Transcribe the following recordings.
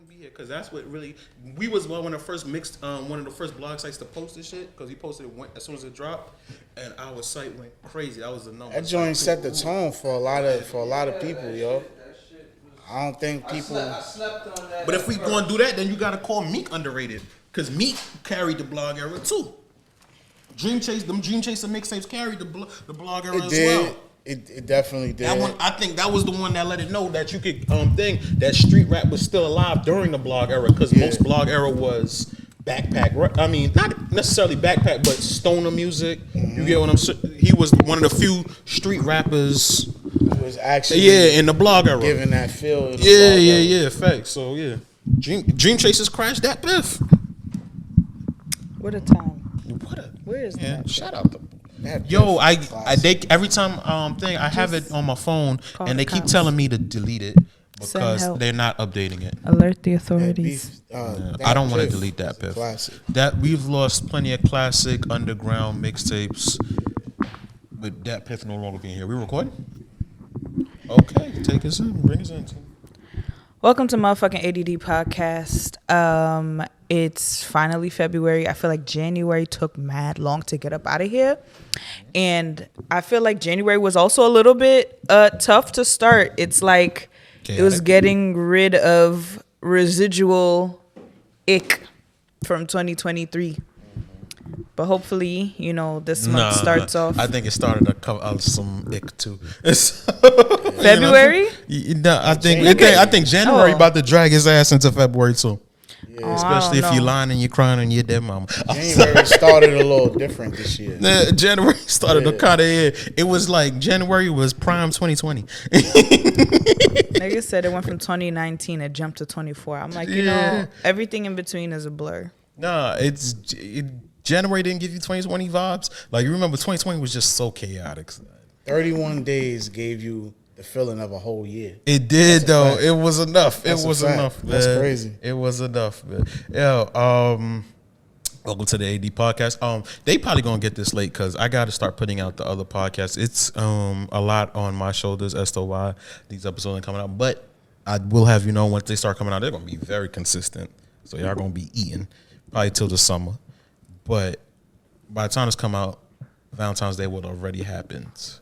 be here because that's what really. We was one of the first one of the first blog sites to post this shit because he posted it as soon as it dropped, and our site went crazy. That was the number. That joint set the tone for a lot of people, yo. I don't think people. I slept on that. But if we gonna do that, then you gotta call Meek underrated because Meek carried the blog era too. Dream Chaser mixtapes carried the blog era as well. It definitely did. That one, I think that was the one that let it know that you could think that street rap was still alive during the blog era because most blog era was backpack. I mean, not necessarily backpack, but stoner music. Mm-hmm. You get what I'm saying? He was one of the few street rappers. It was actually in the blog era, giving that feel. Yeah. Facts. So yeah, Dream Chasers crashed that piff. What a time. Where is that? Shout out to. Yo, they every time I have it on my phone and they keep telling me to delete it because they're not updating it. Alert the authorities. I don't want to delete that piff. Classic. That we've lost plenty of classic underground mixtapes, but that piff no longer being here. We recording? Okay, take us in, bring us in. Welcome to motherfucking A.D.D podcast. It's finally February. I feel like January took mad long to get up out of here. And I feel like January was also a little bit tough to start. It's like it was getting rid of residual ick from 2023. But hopefully, this month starts off. I think it started to come out some ick too. February? I think January about to drag his ass into February too. Yeah. Especially if you're lying and you're crying on your dead mama. January started a little different this year. January started to kind of. It was like January was prime 2020. Nigga said it went from 2019 and jumped to 24. I'm like, everything in between is a blur. Nah, January didn't give you 2020 vibes. Like you remember 2020 was just so chaotic. 31 days gave you the feeling of a whole year. It did though. It was enough. It was enough. Man. That's crazy. It was enough, man. Yeah. Welcome to the A.D. podcast. They probably gonna get this late because I got to start putting out the other podcasts. It's a lot on my shoulders as to why these episodes are coming out. But I will have once they start coming out, they're gonna be very consistent. So y'all gonna be eating probably till the summer. But by the time it's come out, Valentine's Day would already happened.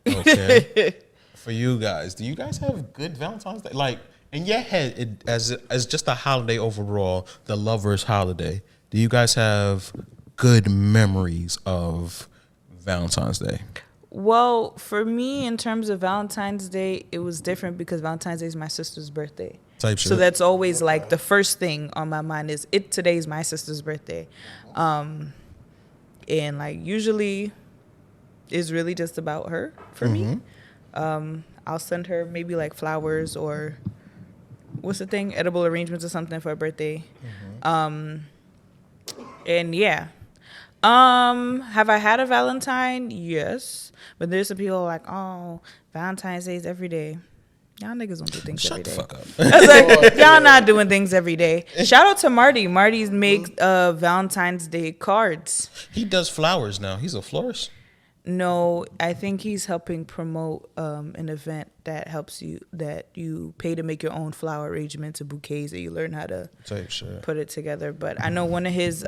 Okay. For you guys, do you guys have good Valentine's Day? Like in your head, as just a holiday overall, the lovers' holiday. Do you guys have good memories of Valentine's Day? Well, for me, in terms of Valentine's Day, it was different because Valentine's Day is my sister's birthday. Type shit. So that's always like the first thing on my mind is today is my sister's birthday. And like usually it's really just about her for me. I'll send her maybe like flowers or what's the thing? Edible arrangements or something for her birthday. And yeah. Have I had a Valentine? Yes. But there's some people like, oh, Valentine's Day is every day. Y'all niggas don't do things every day. Shut the fuck up. I was like, y'all not doing things every day. Shout out to Marty. Marty's makes Valentine's Day cards. He does flowers now. He's a florist. No, I think he's helping promote an event that helps you, that you pay to make your own flower arrangements and bouquets and you learn how to put it together. But I know one of his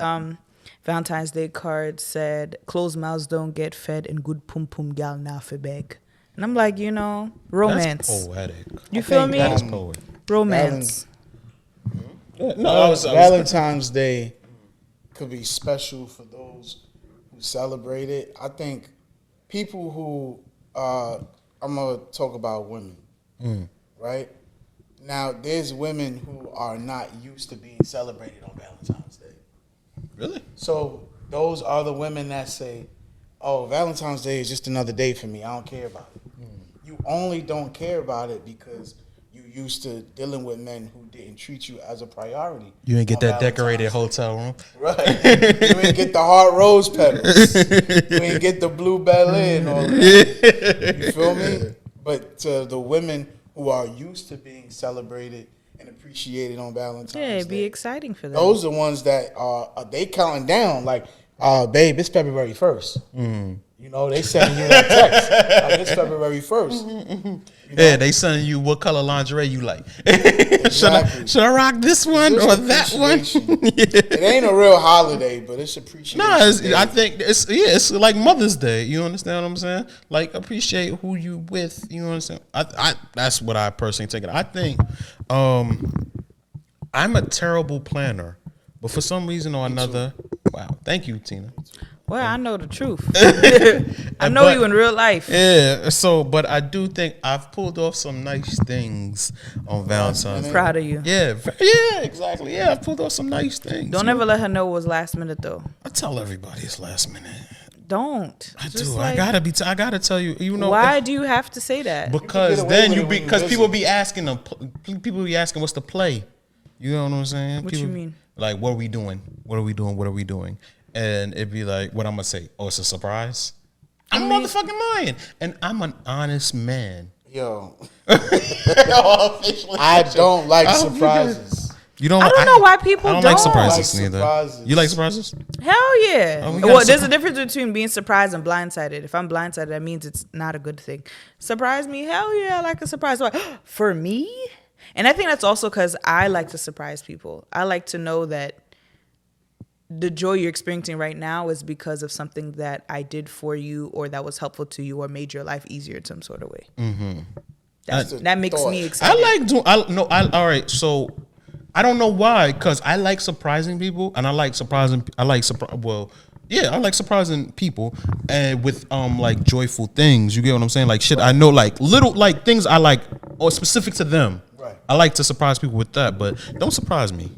Valentine's Day cards said, closed mouths don't get fed and good pum pum gal now for beg. And I'm like, romance. That's poetic. You feel me? That's poet. Romance. Valentine's Day could be special for those who celebrate it. I think people who, I'm going to talk about women, right? Now, there's women who are not used to being celebrated on Valentine's Day. Really? So those are the women that say, oh, Valentine's Day is just another day for me. I don't care about it. You only don't care about it because you used to dealing with men who didn't treat you as a priority. You ain't get that decorated hotel room. Right. You ain't get the hard rose petals. You ain't get the blue ballet and all that. You feel me? But to the women who are used to being celebrated and appreciated on Valentine's Day. Yeah, it'd be exciting for them. Those are the ones that are they counting down like, babe, it's February 1st. You You know, they sending you that text. Like, it's February 1st. You know? Yeah, they sending you what color lingerie you like. Exactly. should I rock this one or that one? It ain't a real holiday, but it's appreciation. Nah, I think it's like Mother's Day. You understand what I'm saying? Like, appreciate who you with. You understand? I that's what I personally take it. I think I'm a terrible planner, but for some reason or another, wow. Thank you, Tina. Well, I know the truth. I know you in real life. Yeah. So, but I do think I've pulled off some nice things on Valentine's Day. Proud of you. Yeah. Exactly. Yeah, I've pulled off some nice things. Don't ever let her know it was last minute though. I tell everybody it's last minute. Don't. I Just do. like, I gotta tell you. You know why do you have to say that? Because then because people be asking them. People be asking what's the play. You know what I'm saying? What people, you mean? Like, what are we doing? What are we doing? What are we doing? And it'd be like, what I'm gonna say? Oh, it's a surprise. I'm motherfucking lying, and I'm an honest man. Yo, I don't like surprises. You don't. I don't know why people I don't like surprises like neither. surprises. You like surprises? Hell yeah. Oh, Well, there's a difference between being surprised and blindsided. If I'm blindsided, that means it's not a good thing. Surprise me? Hell yeah, I like a surprise. Like, for me? And I think that's also because I like to surprise people. I like to know that the joy you're experiencing right now is because of something that I did for you or that was helpful to you or made your life easier in some sort of way. Mm-hmm. That makes me excited. All right, so I don't know why, because I like surprising people, and I like surprising people and with like joyful things. You get what I'm saying? Like shit, I know, like little like things I like or specific to them. Right. I like to surprise people with that, but don't surprise me.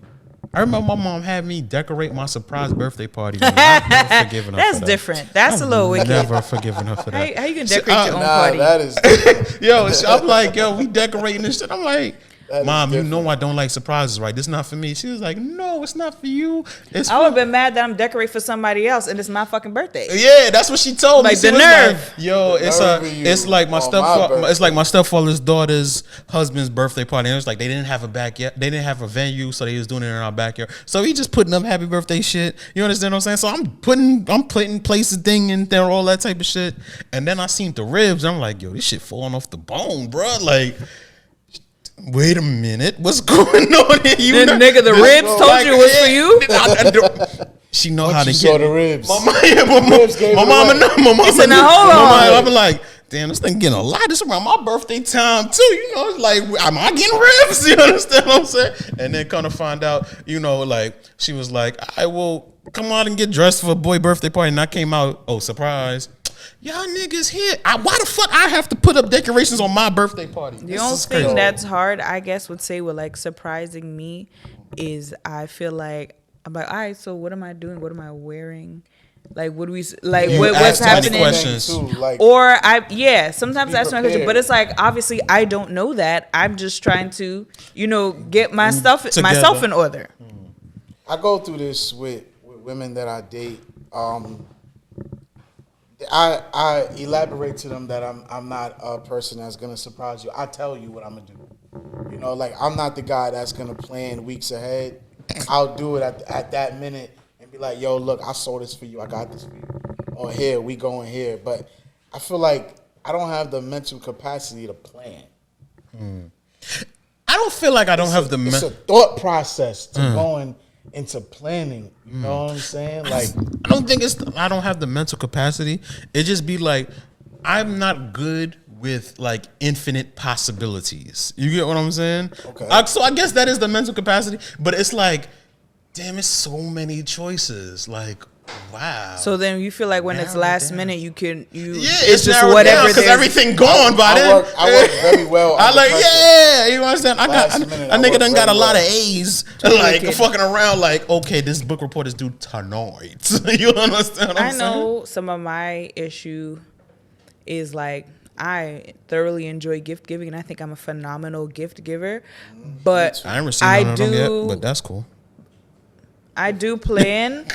I remember my mom had me decorate my surprise birthday party. I've never forgiven her That's for that. different. That's a little wicked. Never forgiven her for that. How you can decorate your own party? That is Yo, I'm like, yo, we decorating this shit. I'm like, That Mom, you know I don't like surprises, right? This is not for me. She was like, no, it's not for you. It's I would have been mad that I'm decorating for somebody else and it's my fucking birthday. Yeah, that's what she told me. Like She the was nerve. like, yo, it's like my stepfather's daughter's husband's birthday party. And it was like they didn't have a backyard, they didn't have a venue, so they was doing it in our backyard. So he just putting up happy birthday shit. You understand what I'm saying? So I'm putting places thing in there, all that type of shit. And then I seen the ribs. And I'm like, yo, this shit falling off the bone, bro. Like, wait a minute, what's going on here? You The nigga, the ribs told you it was for you? She know Once how to you get saw the ribs. My mama. He said, "Now hold on." I'm like, damn, this thing getting a lot. This around my birthday time too. You know, it's like, am I getting ribs? You understand what I'm saying? And then kind of find out, you know, like she was like, I will come out and get dressed for a boy birthday party, and I came out, oh, surprise. Y'all niggas here. Why the fuck I have to put up decorations on my birthday party? The only thing that's hard, I guess, would say with like surprising me is I feel like I'm like, all right, so what am I doing? What am I wearing? Like, what do we like? What's happening? Questions. Or sometimes I ask my question, but it's like obviously I don't know that. I'm just trying to, get my stuff myself in order. I go through this with women that I date. I elaborate to them that I'm not a person that's gonna surprise you. I tell you what I'm gonna do. Like I'm not the guy that's gonna plan weeks ahead. I'll do it at that minute and be like, yo, look, I saw this for you. I got this for you. Or here, we going here. But I feel like I don't have the mental capacity to plan. I don't feel like I don't have the It's a thought process to going into planning. You know what I'm saying? Like, I don't think I don't have the mental capacity. It just be like, I'm not good with like infinite possibilities. You get what I'm saying? Okay. So I guess that is the mental capacity, but it's like, damn, it's so many choices. Like, wow. So then you feel like when it's last minute, it's just whatever because everything gone by then. I work very well. I like, you understand? I nigga done got a lot of A's, like fucking around. Like, okay, this book report is due tonight. You understand what I'm saying? I know some of my issue is like, I thoroughly enjoy gift giving, and I think I'm a phenomenal gift giver. But I ain't received none of them yet, but that's cool. I do plan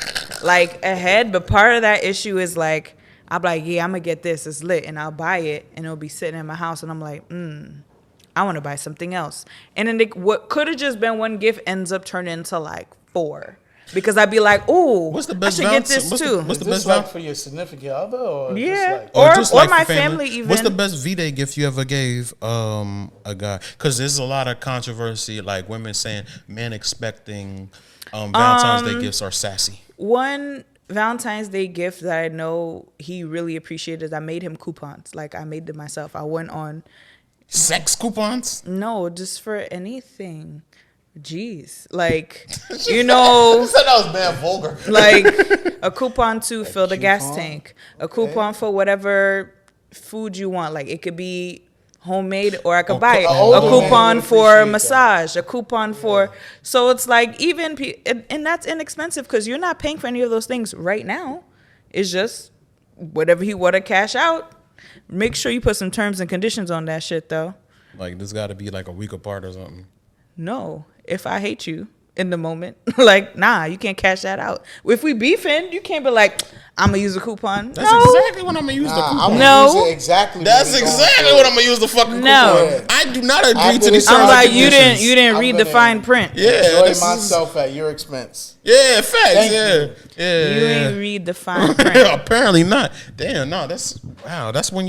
like ahead, but part of that issue is like, I'm like, yeah, I'm gonna get this. It's lit, and I'll buy it, and it'll be sitting in my house, and I'm like, I want to buy something else. And then what could have just been one gift ends up turning into like 4. because I'd be like, "Ooh, What's the best I should get this too." What's the Is this best like for your significant other, or Yeah. just like, Or just my for family even. What's the best V-Day gift you ever gave a guy? Because there's a lot of controversy, like women saying men expecting Valentine's Day gifts are sassy. One Valentine's Day gift that I know he really appreciated, I made him coupons. Like, I made them myself. I went on. Sex coupons? No, just for anything. Jeez. Like, you know. said that was bad vulgar. Like, a coupon to fill the gas coupon? tank. A coupon for whatever food you want. Like, it could be homemade, or I could buy it. older A man coupon would for appreciate massage, a coupon for. So it's like, even and that's inexpensive because you're not paying for any of those things right now. It's just whatever he want to cash out. Make sure you put some terms and conditions on that shit, though. Like, this got to be like a week apart or something. No, if I hate you in the moment, like, nah, you can't cash that out. If we beefing, you can't be like, I'm gonna use a coupon. That's exactly what I'm gonna use the I'm coupon. gonna No. use it exactly. That's when we going exactly for what it. I'm gonna use the fucking No. coupon. I do not agree After to these this terms I'm and like, conditions. you didn't I'm read the gonna fine print. Yeah, Enjoy this is- myself at your expense. yeah, facts. Thank Yeah, you. yeah. You yeah. ain't read the fine print. Apparently not. Damn, no, that's wow. That's when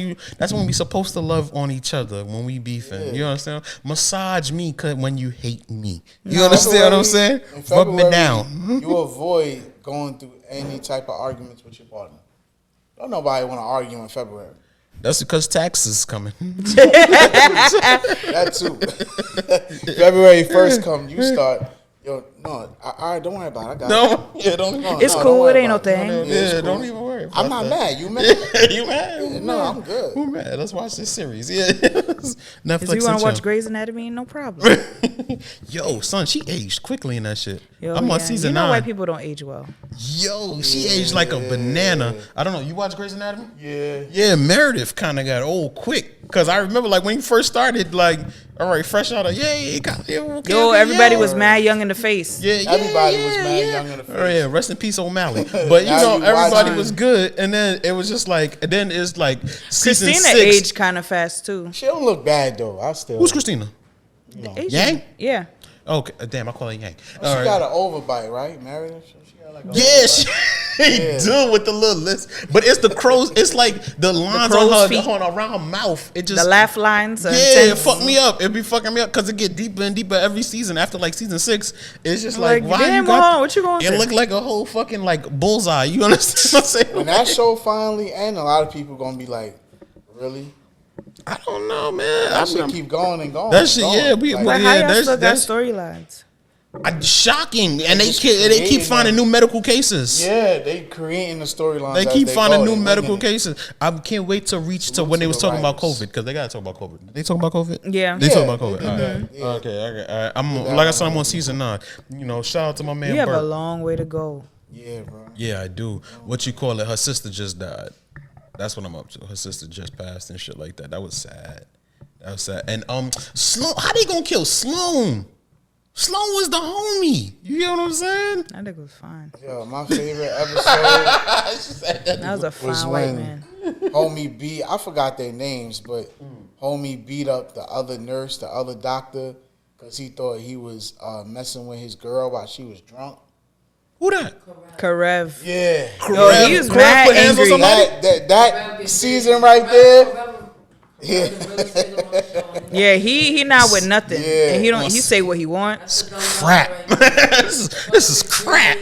we supposed to love on each other when we beefing. You understand? Massage me when you hate me. You understand what I'm saying? In Rub me February, down. You avoid going through any type of arguments with your partner. Don't nobody want to argue in February. That's because taxes coming. That too. February 1st come, you start. Yo, no, all right, don't worry about it. I got No, yeah, don't. it. It's don't cool, worry it ain't no about it. thing. it's Yeah, cool. don't even worry. I'm about not that. mad. You mad? You mad? Who No, mad? I'm good. Who mad? Let's watch this series. Yeah, Netflix. If you want and to watch chill. Grey's Anatomy, no problem. Yo, son, she aged quickly in that shit. Yo, I'm on yeah. season You know 9. white people don't age well. Yo, she aged like a banana. I don't know. You watch Grey's Anatomy? Yeah. Yeah, Meredith kind of got old quick. Because I remember, like, when you first started, like, all right, fresh out of, Yo, everybody was mad young in the face. Yeah, Everybody was mad young in the face. Oh, yeah, rest in peace, O'Malley. But, you Now know, you everybody watching- was good. And then it was just like, and then it's like season Christina 6. aged kind of fast, too. She don't look bad though. I still. Who's Christina? Asian. Yang? Yeah. Okay, damn, I call her Yang. She All right. got an overbite, right? Meredith. She got like. Yeah, she do with the little list, but it's the crows. It's like the lines crow's on her, feet. around her mouth. It just The laugh lines. Are yeah, it intense. fuck me up. It be fucking me up because it get deeper and deeper every season. After like season 6, it's just like, Like, why damn, you got? Mohan, what you going It through? look like a whole fucking like bullseye. You understand what I'm saying? When that show finally ends, a lot of people gonna be like, "Really?" I don't know, man. That shit keep going and going. That shit, and going. yeah, we- Like, But yeah, how y'all there's- still got there's- storylines? Shocking, and they just keep creating finding them. new medical cases. yeah, they creating the storylines. They as keep finding go. new They medical winging it. cases. I can't wait to reach to Salute when to they was the talking about writers. COVID because they gotta talk about COVID. They talk about COVID. Yeah. They Yeah, talk about COVID. they All did right. that, yeah. Okay. I'm that like I said. one. I'm on season 9. You know, shout out to my man You have a Bert. long way to go. Yeah, bro. Yeah, I do. What you call it? Her sister just died. That's what I'm up to. Her sister just passed and shit like that. That was sad. That was sad. And Sloan. How they gonna kill Sloan? Sloan was the homie. You hear what I'm saying? That nigga was fine. Yo, my favorite episode That was a was fine white when man. homie beat. I forgot their names, but homie beat up the other nurse, the other doctor, because he thought he was messing with his girl while she was drunk. Who that? Karev. Yeah. Yo, he was Karev mad put hands on angry. somebody? That season right there. Yeah. Yeah, he not with nothing. Yeah. And he say what he wants. Crap. this is crap.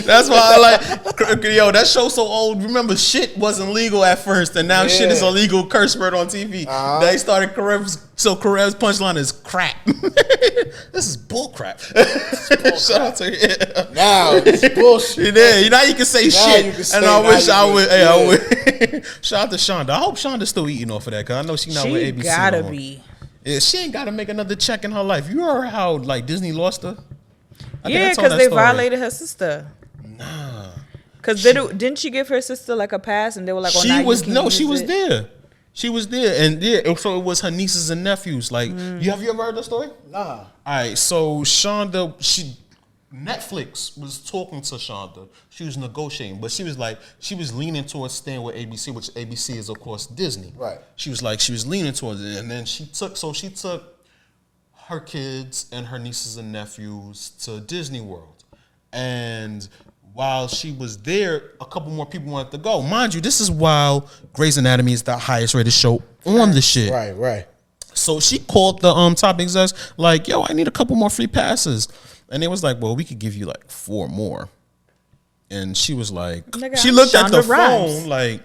That's why I like. Yo, that show so old. Remember, shit wasn't legal at first, and now shit is a legal curse word on TV. They started Karev's punchline is crap. This is bull crap. Shout out to you. Now it's bullshit. Yeah, you know you can say Now shit, you can say- and I now wish you I can- would. Hey, yeah. I would. Shout out to Shonda. I hope Shonda's still eating off of that because I know she's not with She ABC. gotta no more. be. Yeah, she ain't got to make another check in her life. You heard how like Disney lost her? I think I Yeah, told because that they story. violated her sister. Nah. Because didn't she give her sister like a pass and they were like, oh, She now you was can no, use she was it? there. She was there, and so it was her nieces and nephews. Like, you ever heard that story? Nah. All right, so Shonda, Netflix was talking to Shonda. She was negotiating, but she was leaning towards staying with ABC, which ABC is of course Disney. Right. She was leaning towards it, and then she took her kids and her nieces and nephews to Disney World. And while she was there, a couple more people wanted to go. Mind you, this is while Grey's Anatomy is the highest rated show on the shit. Right. So she called the top execs like, yo, I need a couple more free passes. And they was like, well, we could give you like 4 more. And she was like, Nigga, she looked at the Shonda Rhimes. phone like,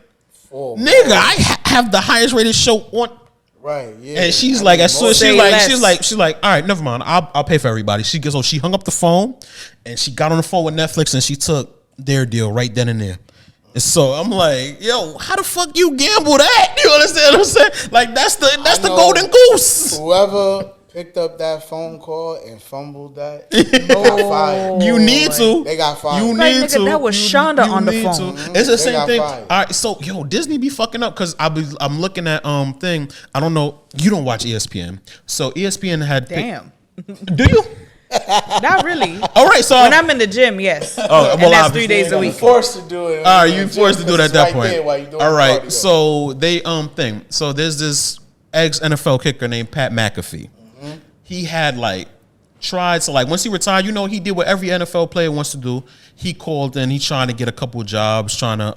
4 nigga, more. I have the highest rated show on. Right, yeah. And she's like, as soon as Say less. she's like, all right, never mind. I'll pay for everybody. So she hung up the phone and she got on the phone with Netflix and she took their deal right then and there. And so I'm like, yo, how the fuck you gamble that? You understand what I'm saying? Like that's the golden goose. Whoever picked up that phone call and fumbled that, got fired. You need to. They got fired. You Like, need nigga, to. that was Shonda on the phone. It's the They same got thing. fired. All right, so yo, Disney be fucking up because I'm looking at thing. I don't know. You don't watch ESPN, so ESPN had. Damn. Do you? Not really. All right, so When I'm in the gym, yes. well, and that's obviously. 3 days a You week. forced to do it. All right, you forced to do it at that Right point. there while you doing All right, cardio. so they thing. So there's this ex NFL kicker named Pat McAfee. He had like tried to like once he retired, you know, he did what every NFL player wants to do. He called and he's trying to get a couple jobs, trying to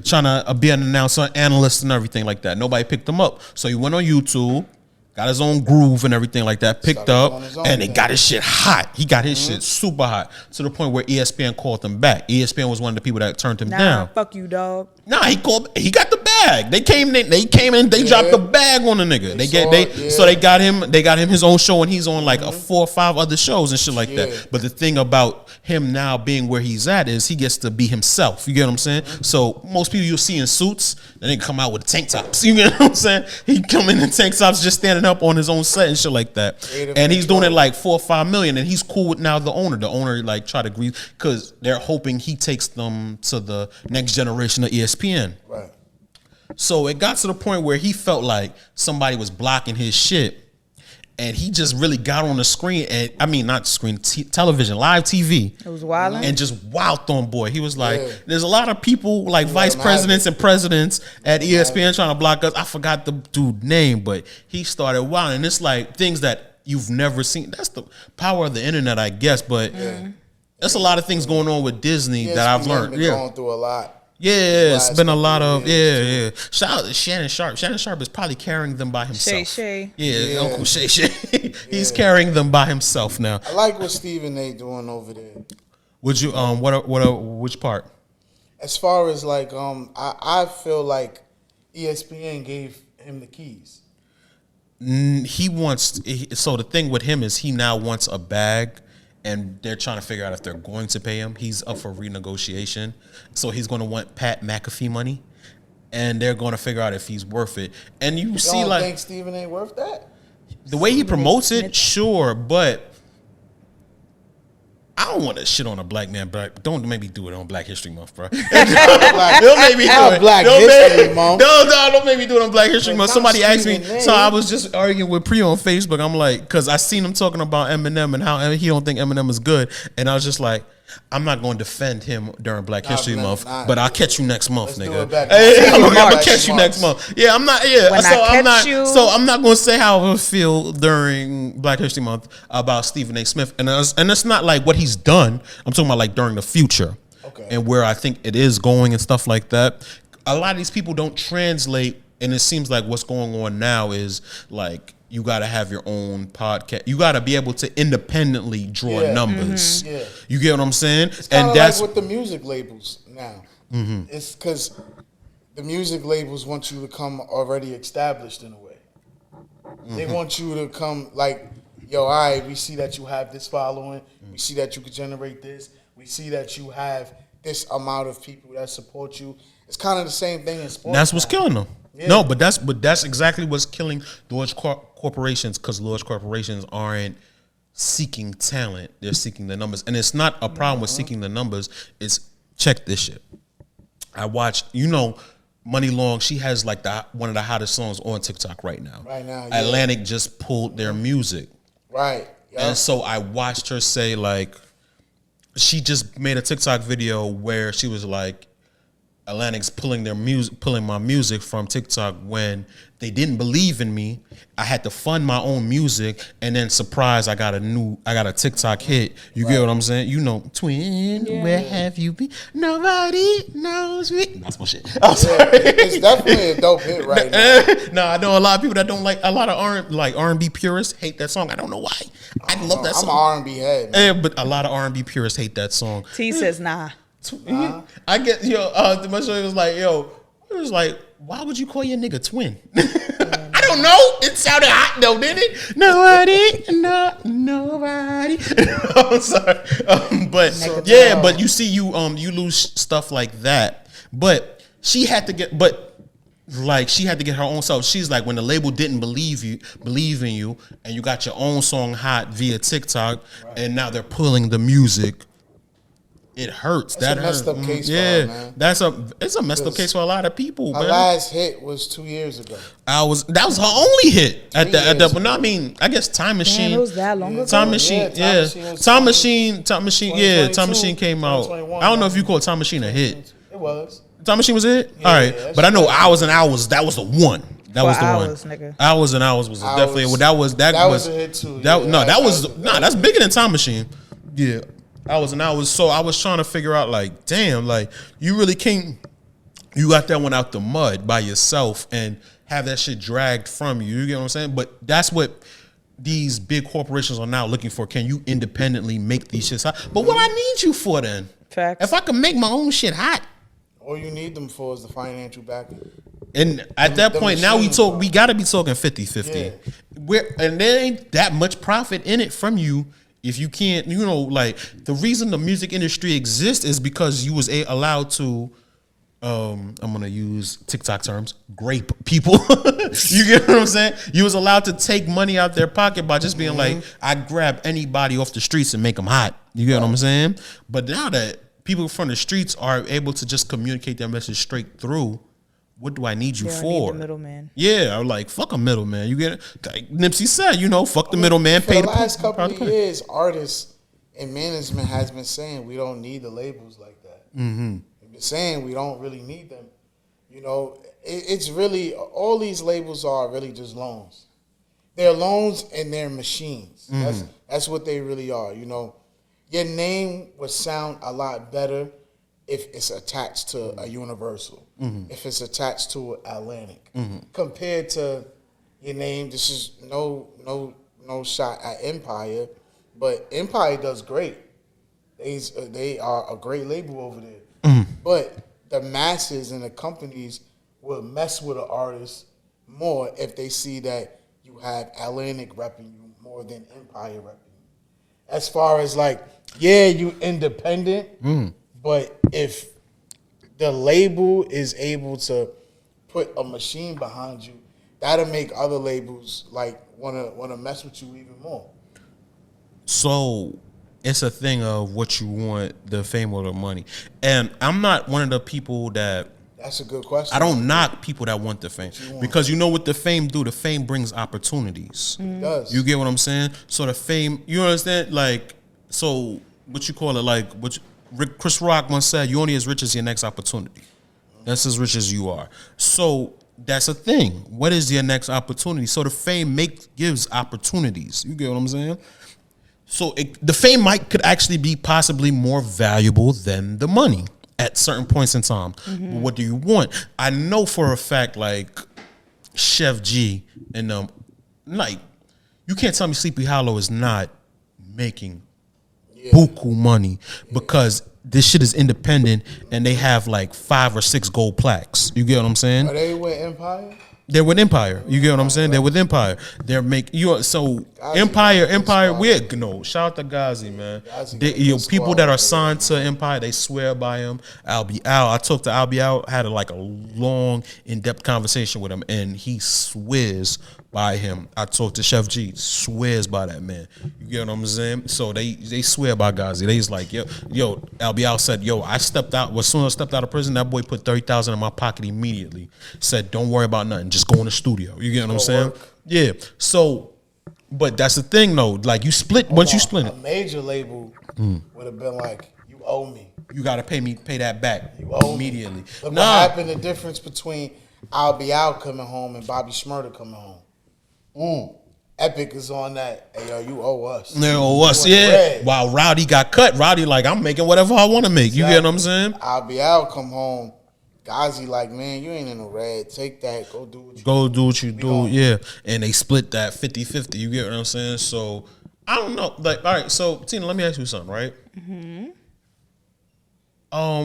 trying to be an announcer, analyst, and everything like that. Nobody picked him up, so he went on YouTube. Got his own groove and everything like that, picked Started up, doing his own and they thing. got his shit hot. He got his shit super hot to the point where ESPN called him back. ESPN was one of the people that turned him down. Fuck you, dog. Nah, he got the bag. They came in, they dropped the bag on the nigga. So they got him his own show and he's on like 4 or 5 other shows and shit like that. But the thing about him now being where he's at is he gets to be himself. You get what I'm saying? So most people you'll see in suits, then they come out with tank tops. You get what I'm saying? He come in tank tops just standing up on his own set and shit like that. And he's doing it like 4 or 5 million and he's cool with now the owner. The owner like try to agree because they're hoping he takes them to the next generation of ESPN. Right. So it got to the point where he felt like somebody was blocking his shit, and he just really got on the screen, and I mean not screen, television, live TV. It was wilding. And just wowed on boy. He was like, Yeah. there's a lot of people like vice presidents and presidents at ESPN trying to block us. I forgot the dude's name, but he started wilding. And it's like things that you've never seen. That's the power of the internet, I guess. But there's a lot of things going on with Disney that I've learned. Been going through a lot. Yeah, it's last been a couple lot of of years, Shout out to Shannon Sharp. Shannon Sharp is probably carrying them by himself. Shay. Yeah, Uncle Shay. He's carrying them by himself now. I like what Stephen A. doing over there. Would you which part? As far as like I feel like ESPN gave him the keys. He wants. So the thing with him is he now wants a bag, and they're trying to figure out if they're going to pay him. He's up for renegotiation, so he's going to want Pat McAfee money, and they're going to figure out if he's worth it. And you see, Don't like think Stephen A. worth that? the way he promotes it, sure, but I don't want to shit on a black man, but don't make me do it on Black History Month, bro. Don't make me do it. Black Don't History make- Month. Don't make me do it on Black History But Month. not Somebody asked me, Stephen A. so I was just arguing with Pri on Facebook. I'm like, because I seen him talking about Eminem and how he don't think Eminem is good, and I was just like, I'm not going to defend him during Black History Month, but I'll catch you next month, Let's do nigga. it back Hey, I'm March. gonna catch you next month. Yeah, I'm not. Yeah, When I catch you- So I'm not going to say how I feel during Black History Month about Stephen A. Smith, and it's not like what he's done. I'm talking about like during the future, and where I think it is going and stuff like that. A lot of these people don't translate, and it seems like what's going on now is like you got to have your own podcast. You got to be able to independently draw numbers. Yeah. You get what I'm saying? It's kind And of that's like with the music labels now. It's because the music labels want you to come already established in a way. They want you to come like, yo, all right, we see that you have this following. We see that you could generate this. We see that you have this amount of people that support you. It's kind of the same thing in sports. That's what's now. killing them. Yeah. No, but that's exactly what's killing large corporations, because large corporations aren't seeking talent; they're seeking the numbers, and it's not a problem with seeking the numbers. It's check this shit. I watched, Money Long. She has like one of the hottest songs on TikTok right now. Right now, yeah. Atlantic just pulled their music, Right. Yep. and so I watched her say like, she just made a TikTok video where she was like, Atlantic's pulling my music from TikTok when they didn't believe in me. I had to fund my own music, and then surprise, I got a TikTok hit. You get what I'm saying? You know, twin, where have you been? Nobody knows me. That's my shit. I'm sorry. It's definitely a dope hit right now. No, I know a lot of people that don't like, a lot of R&B purists hate that song. I don't know why. I love that song. I'm an R&B head, man. But a lot of R&B purists hate that song. T says nah. I get my show was like, it was like, why would you call your nigga twin? I don't know. It sounded hot though, didn't it? Nobody. I'm sorry, but you see, you lose stuff like that. But she had to get, her own self. She's like, when the label didn't believe in you, and you got your own song hot via TikTok, and now they're pulling the music. It hurts. That's a messed up case for her, man. It's a messed up case for a lot of people. Her last hit was 2 years ago. That was her only hit at the. But no, I mean, I guess Time Machine. Damn, it was that long ago. Time Machine, Time Machine came out. I don't know if you call Time Machine a hit. It was. Time Machine was a hit. All right, but I know Hours and Hours. That was the one. That was the hours, one. Nigga. Hours and Hours was definitely that was a hit too. That's bigger than Time Machine. Yeah. Hours and Hours. So I was trying to figure out, like, damn, like, you really can't, you got that one out the mud by yourself and have that shit dragged from you. You get what I'm saying? But that's what these big corporations are now looking for. Can you independently make these shits hot? But what I need you for then? Facts. If I can make my own shit hot. All you need them for is the financial backing. And at that point, now we got to be talking 50-50. Yeah. And there ain't that much profit in it from you. If you can't, like, the reason the music industry exists is because you was allowed to, I'm going to use TikTok terms, grape people. You get what I'm saying? You was allowed to take money out their pocket by just being like, I grab anybody off the streets and make them hot. You get what I'm saying? But now that people from the streets are able to just communicate their message straight through, what do I need you for? Need the middleman. Yeah, I'm like, fuck a middleman. You get it? Like Nipsey said, fuck the middleman. For the last couple of years, artists and management has been saying we don't need the labels like that. Mm-hmm. They've been saying we don't really need them. It's really, all these labels are really just loans. They're loans and they're machines. Mm-hmm. That's what they really are. Your name would sound a lot better if it's attached to a Universal, if it's attached to Atlantic, compared to your name. This is no shot at Empire, but Empire does great. They are a great label over there. But the masses and the companies will mess with an artist more if they see that you have Atlantic repping you more than Empire repping you. As far as you independent. But if the label is able to put a machine behind you, that'll make other labels wanna mess with you even more. So it's a thing of what you want, the fame or the money. And I'm not one of the people that. That's a good question. I don't knock people that want the fame because what the fame do. The fame brings opportunities. It does. You get what I'm saying? So the fame, you understand? So what you call it? Chris Rock once said, "You only as rich as your next opportunity." That's as rich as you are. So that's a thing. What is your next opportunity? So the fame gives opportunities. You get what I'm saying? So the fame could actually be possibly more valuable than the money at certain points in time. But what do you want? I know for a fact, Chef G and you can't tell me Sleepy Hollow is not making buku money because this shit is independent and they have 5 or 6 gold plaques. You get what I'm saying? Are they with Empire? They're with Empire. You get what I'm saying? They're with Empire. They're Empire. Shout out to Ghazi, man. People that are signed to Empire, they swear by him. I talked to Al, had a long, in-depth conversation with him, and he swears by him. I talked to Chef G, swears by that man. You get what I'm saying? So they swear by Ghazi. They just Al said, I stepped out. As soon as I stepped out of prison, that boy put $30,000 in my pocket immediately. Said, don't worry about nothing. Just go in the studio. You get what I'm saying? Yeah. So, but that's the thing though. You split once you split it. A major label would have been you owe me. you got to pay that back immediately. Look what happened, the difference between I'll Be Out coming home and Bobby Shmurda coming home. Epic is on that. Hey, yo, you owe us. They owe us, yeah. While Rowdy got cut, Rowdy like, I'm making whatever I want to make. Exactly. You get what I'm saying? I'll Be Out come home. Gazi like, man, you ain't in the red. Take that. Go do what you do. Yeah. And they split that 50-50. You get what I'm saying? So, I don't know. Like, all right, so, Tina, let me ask you something, right? Mm-hmm.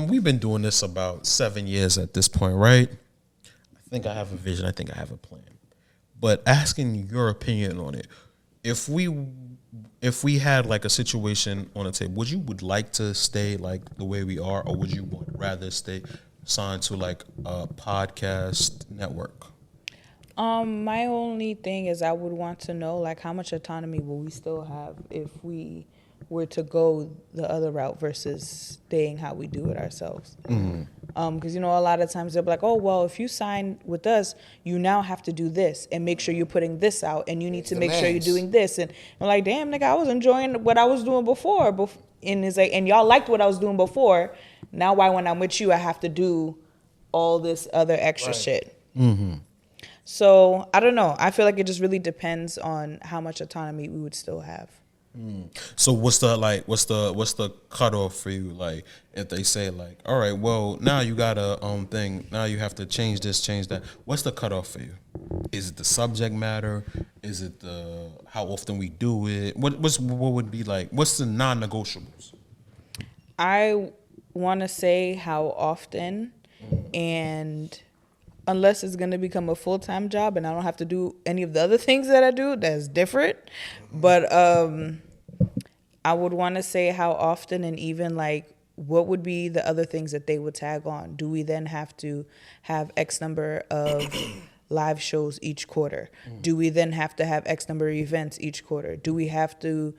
We've been doing this about 7 years at this point, right? I think I have a vision. I think I have a plan. But asking your opinion on it, if we had like a situation on the table, would like to stay like the way we are, or would you rather stay signed to like a podcast network? My only thing is I would want to know like how much autonomy will we still have if we were to go the other route versus staying how we do it ourselves. Because, you know, a lot of times they'll be like, oh, well, if you sign with us, you now have to do this and make sure you're putting this out and you need to make sure you're doing this. And I'm like, damn, nigga, I was enjoying what I was doing before. And it's like, and y'all liked what I was doing before. Now why when I'm with you, I have to do all this other extra shit. Mm-hmm. So I don't know. I feel like it just really depends on how much autonomy we would still have. So what's the cutoff for you? Like if they say like, all right, well now you got a thing, now you have to change this, change that. What's the cutoff for you? Is it the subject matter? Is it the how often we do it? What would be like? What's the non-negotiables? I want to say how often, and unless it's going to become a full-time job and I don't have to do any of the other things that I do, that's different. But I would want to say how often, and even like what would be the other things that they would tag on. Do we then have to have X number of live shows each quarter? Do we then have to have X number of events each quarter? Do we have to,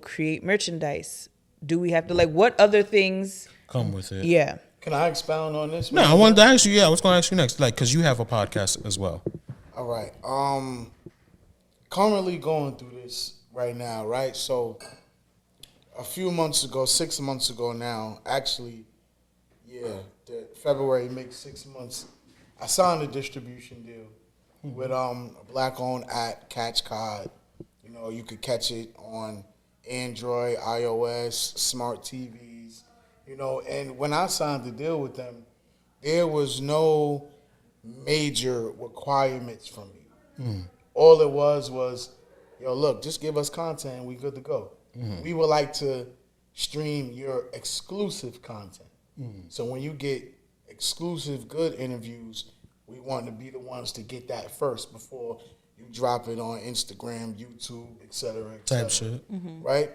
create merchandise? Do we have to, like, what other things come with it? Yeah. Can I expound on this? No, I wanted to ask you. Yeah, I was going to ask you next, like, because you have a podcast as well. All right. Currently going through this right now, right? So, a few months ago, 6 months ago now, actually, February makes 6 months. I signed a distribution deal with a black-owned app, Catch Cod. You know, you could catch it on Android, iOS, smart TVs. You know, and when I signed the deal with them, there was no major requirements from me. All it was, yo, look, just give us content and we good to go. We would like to stream your exclusive content. So when you get exclusive good interviews, we want to be the ones to get that first before you drop it on Instagram, YouTube, et cetera, type shit. Right?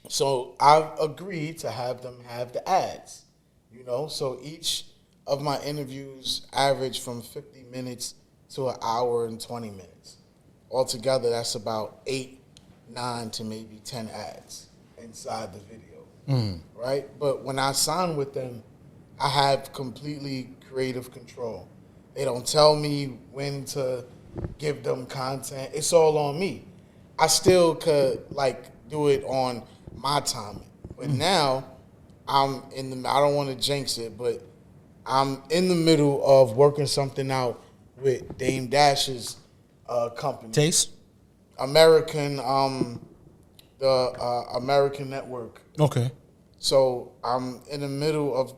So I've agreed to have them have the ads, you know. So each of my interviews average from 50 minutes to an hour and 20 minutes. Altogether, that's about 8, 9 to maybe 10 ads inside the video, right? But when I sign with them, I have completely creative control. They don't tell me when to give them content. It's all on me. I still could, like, do it on my timing. But now I'm I don't want to jinx it, but I'm in the middle of working something out with Dame Dash's company. Taste? American, the American Network. Okay. So I'm in the middle of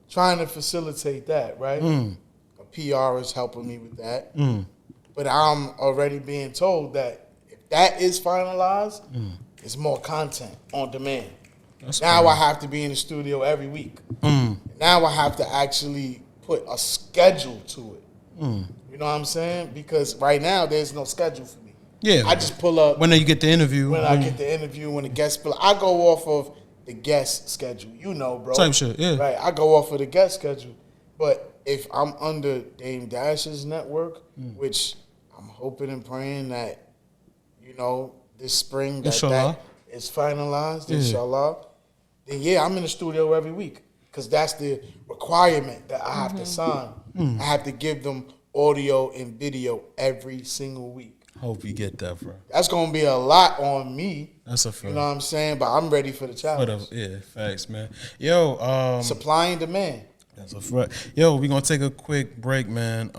trying to facilitate that, right? A PR is helping me with that. But I'm already being told that if that is finalized, it's more content on demand. That's now cool. I have to be in the studio every week. Now I have to actually put a schedule to it. You know what I'm saying? Because right now there's no schedule for me. Yeah. I just pull up. When you get the interview. When I get the interview, when the guest pull up. I go off of the guest schedule. You know, bro. Same shit, yeah. Right. I go off of the guest schedule. But if I'm under Dame Dash's network, which I'm hoping and praying that, you know, this spring that is finalized, inshallah, then I'm in the studio every week because that's the requirement that I have to sign. I have to give them audio and video every single week. Hope you get that, bro. That's gonna be a lot on me. That's a fact. You know what I'm saying? But I'm ready for the challenge. Yeah, facts, man. Yo, Supply and demand. that's a fact. Yo, we gonna take a quick break, man.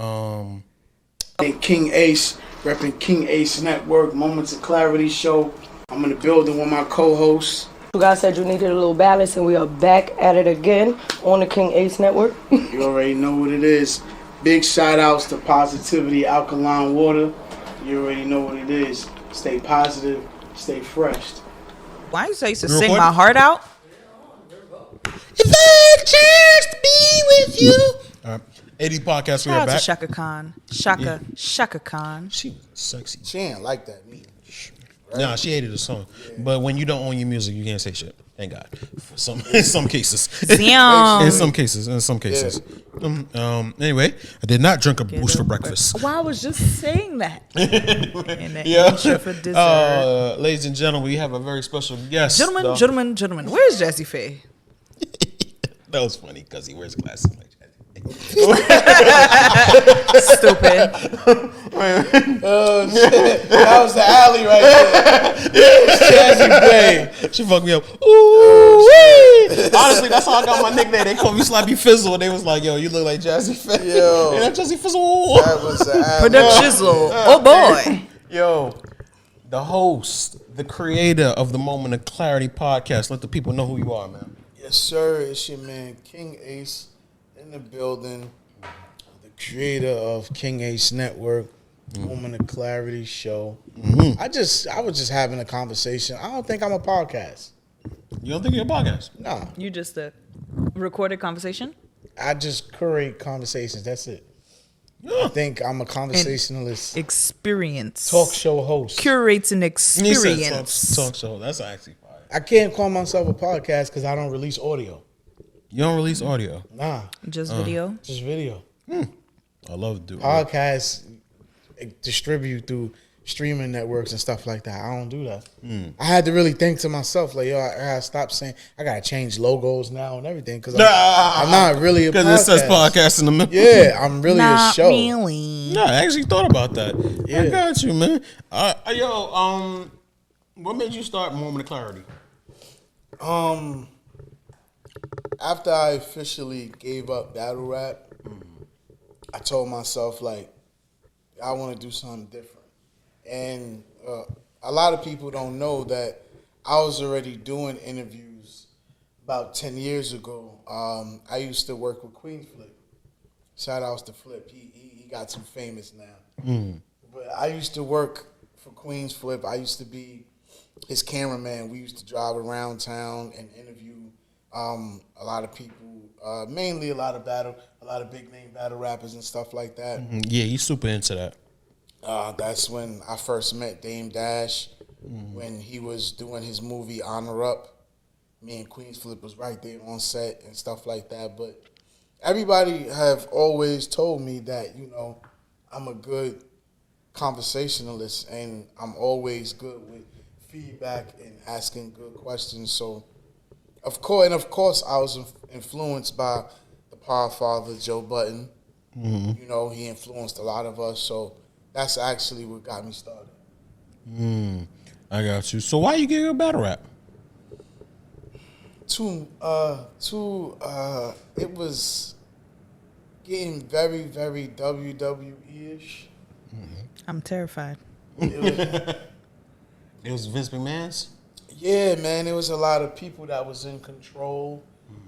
King Ace, repping King Ace Network, Moments of Clarity show. I'm in the building with my co-hosts. You guys said you needed a little balance, and we are back at it again on the King Ace Network. You already know what it is. Big shout outs to Positivity Alkaline Water. You already know what it is. Stay positive, stay fresh. Why you say to You sing recording? my heart out? If I had a chance to be with you. All right. A.D.D podcast, we Shout are out to back. Shaka Khan. Shaka Khan. She was sexy. She ain't like that, me. Right? Nah, she hated the song. But when you don't own your music, you can't say shit. Thank God. In some cases. Damn. In some cases. Anyway, I did not drink a boost for breakfast. Well, I was just saying that. In the intro for dessert. Ladies and gentlemen, we have a very special guest. Gentlemen. Where's Jazzy Faye? That was funny because he wears glasses like Jazzy. Stupid. Oh, shit. That was the alley right there. Jazzy Faye. She fucked me up. Ooh, wee. Honestly, that's how I got my nickname. They called me Slappy Fizzle. And they was like, yo, you look like Jazzy Faye. Yo. And I'm Jazzy Fizzle. That was the alley. Product Shizzle. Oh boy. Yo, the host, the creator of the Moment of Clarity podcast. Let the people know who you are, man. Yes, sir. It's your man, King Ace, in the building. The creator of King Ace Network, Moment of Clarity show. I was just having a conversation. I don't think I'm a podcast. You don't think you're a podcast? Nah. You just a recorded conversation? I just curate conversations. That's it. Yeah. I think I'm a conversationalist. Experience. Talk show host. Curates an He said experience. talk show. That's actually fire. I can't call myself a podcast because I don't release audio. You don't release audio. Nah, Just video. just video. I love to do it. Podcasts distribute through streaming networks and stuff like that. I don't do that. I had to really think to myself, like, yo, I gotta stop saying, I gotta change logos now and everything because I'm not really a podcast. Because it says podcast in the middle. Yeah, I'm really Not a show. really. No, I actually thought about that. I Yeah. got you, man. What made you start Moment of Clarity? After I officially gave up battle rap, I told myself, like, I want to do something different. And a lot of people don't know that I was already doing interviews about 10 years ago. I used to work with Queen Flip. Shout outs to Flip. He got too famous now. But I used to work for Queen's Flip. I used to be his cameraman. We used to drive around town and interview a lot of people, mainly a lot of big name battle rappers and stuff like that. Yeah, he's super into that. That's when I first met Dame Dash, when he was doing his movie Honor Up. Me and Queen's Flip was right there on set and stuff like that. But everybody have always told me that, you know, I'm a good conversationalist and I'm always good with feedback and asking good questions. So, of course, I was influenced by the Power Father, Joe Budden. You know, he influenced a lot of us. So that's actually what got me started. I got you. So why you get a battle rap? It was getting very, very WWE-ish. I'm terrified. It was Vince McMahon's? Yeah, man, there was a lot of people that was in control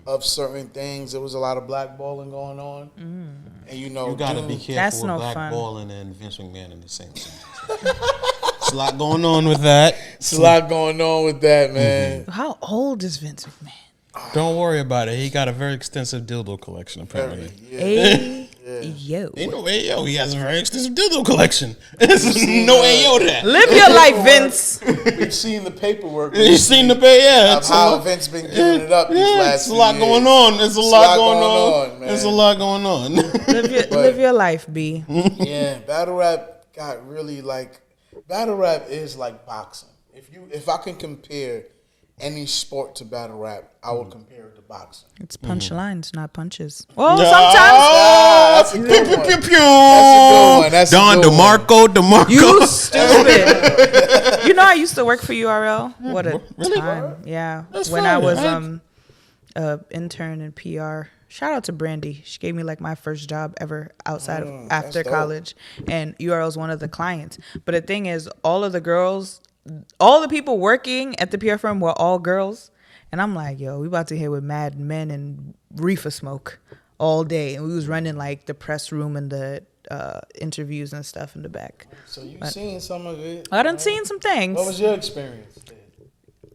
of certain things. There was a lot of blackballing going on. And, you know, You gotta be careful That's with no fun. blackballing and Vince McMahon in the same sentence. There's a lot going on with that. There's a lot going on with that, man. How old is Vince McMahon? Don't worry about it. He got a very extensive dildo collection, apparently. Yeah. Yo. Ain't no Ayo. He has a very extensive dildo collection. There's no Ayo to that. Live your life, Vince. We've seen the paperwork. You seen the pay, yeah. Of how Vince been giving it up these last it's a few lot years. going on. There's a lot going on. man. There's a lot going on. Live your life, B. Yeah, battle rap got really like battle rap is like boxing. If I can compare any sport to battle rap, I would compare it to boxing. It's punchlines, not punches. Well, That's a sometimes good one. Pew, pew, pew. That's a Don good one. DeMarco. you stupid. You know, I used to work for URL. What a time! Yeah, when I was intern in PR. Shout out to Brandy. She gave me like my first job ever outside of after college, and URL is one of the clients. But the thing is, all of the girls, all the people working at the PR firm were all girls, and I'm like, yo, we about to hit with mad men and reefer smoke all day, and we was running like the press room and the interviews and stuff in the back. So you seen some of it? I done seen some things. What was your experience?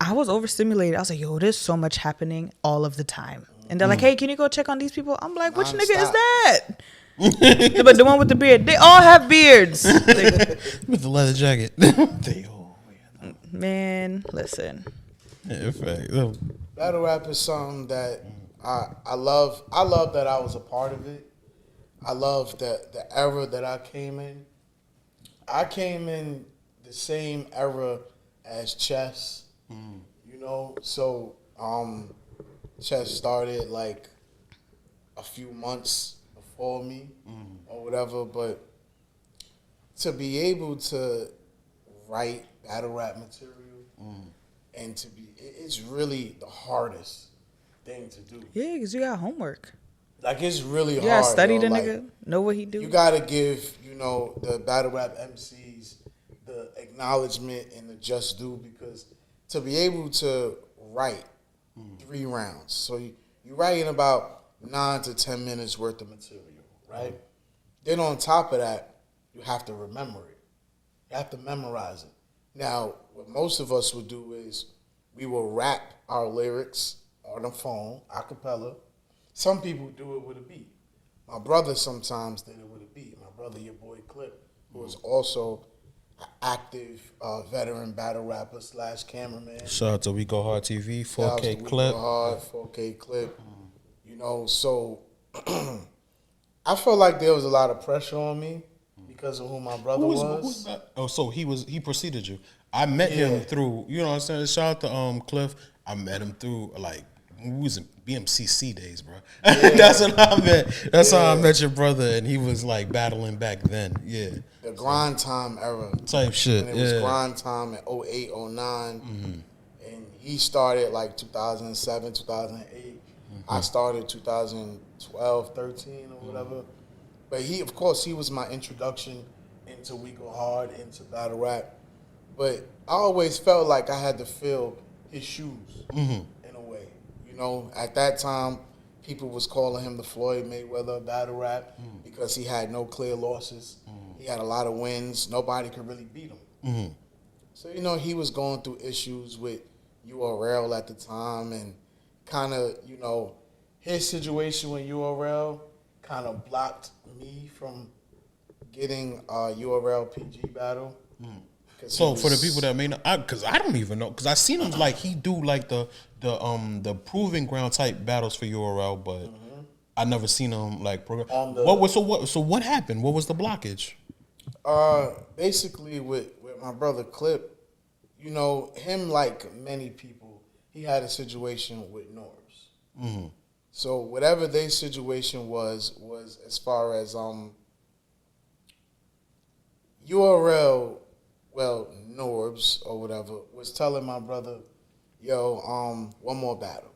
I was overstimulated. I was like, yo, there's so much happening all of the time. And they're like, hey, can you go check on these people? I'm like, which nigga is that? But the one with the beard. They all have beards. With the leather jacket. They all. Man, listen. Yeah, fact. Battle rap is something that I love. I love that I was a part of it. I love the era that I came in. I came in the same era as chess. You know, so chess started like a few months before me or whatever, but to be able to write battle rap material and to be, it's really the hardest thing to do. Yeah, because you got homework. Like, it's really hard. You gotta study the like, nigga, know what he do. You gotta give, the battle rap MCs the acknowledgement and the just due, because to be able to write 3 rounds, so you write in about 9 to 10 minutes worth of material, right? Then on top of that, you have to remember it. You have to memorize it. Now, what most of us would do is we will rap our lyrics on the phone, a cappella. Some people do it with a beat. My brother sometimes did it with a beat. My brother, your boy Clip, who is also an active veteran battle rapper / cameraman. Shout out to We Go Hard TV, 4K We clip. Go Hard, 4K clip. So I felt like there was a lot of pressure on me because of who my brother was. That? Oh, so he preceded you. I met him through, you know what I'm saying? Shout out to Cliff. I met him through we was in BMCC days, bro. That's when I met. That's how I met your brother, and he was like battling back then. Yeah, the grind time era type shit. And it was grind time in 08, 09. And he started like 2007, 2008. I started 2012, 13 or whatever. But he was my introduction into We Go Hard, into battle rap. But I always felt like I had to fill his shoes in a way. At that time, people was calling him the Floyd Mayweather of battle rap because he had no clear losses. He had a lot of wins. Nobody could really beat him. So, he was going through issues with URL at the time, and kind of, his situation with URL kind of blocked me from getting a URL PG battle. So for the people that may not, because I don't even know, because I seen him like he do like the proving ground type battles for URL, but I never seen him like program. So what happened? What was the blockage? Basically with my brother Clip, him like many people, he had a situation with Norbs. So whatever their situation was as far as URL. Well, Norbs or whatever was telling my brother, yo, one more battle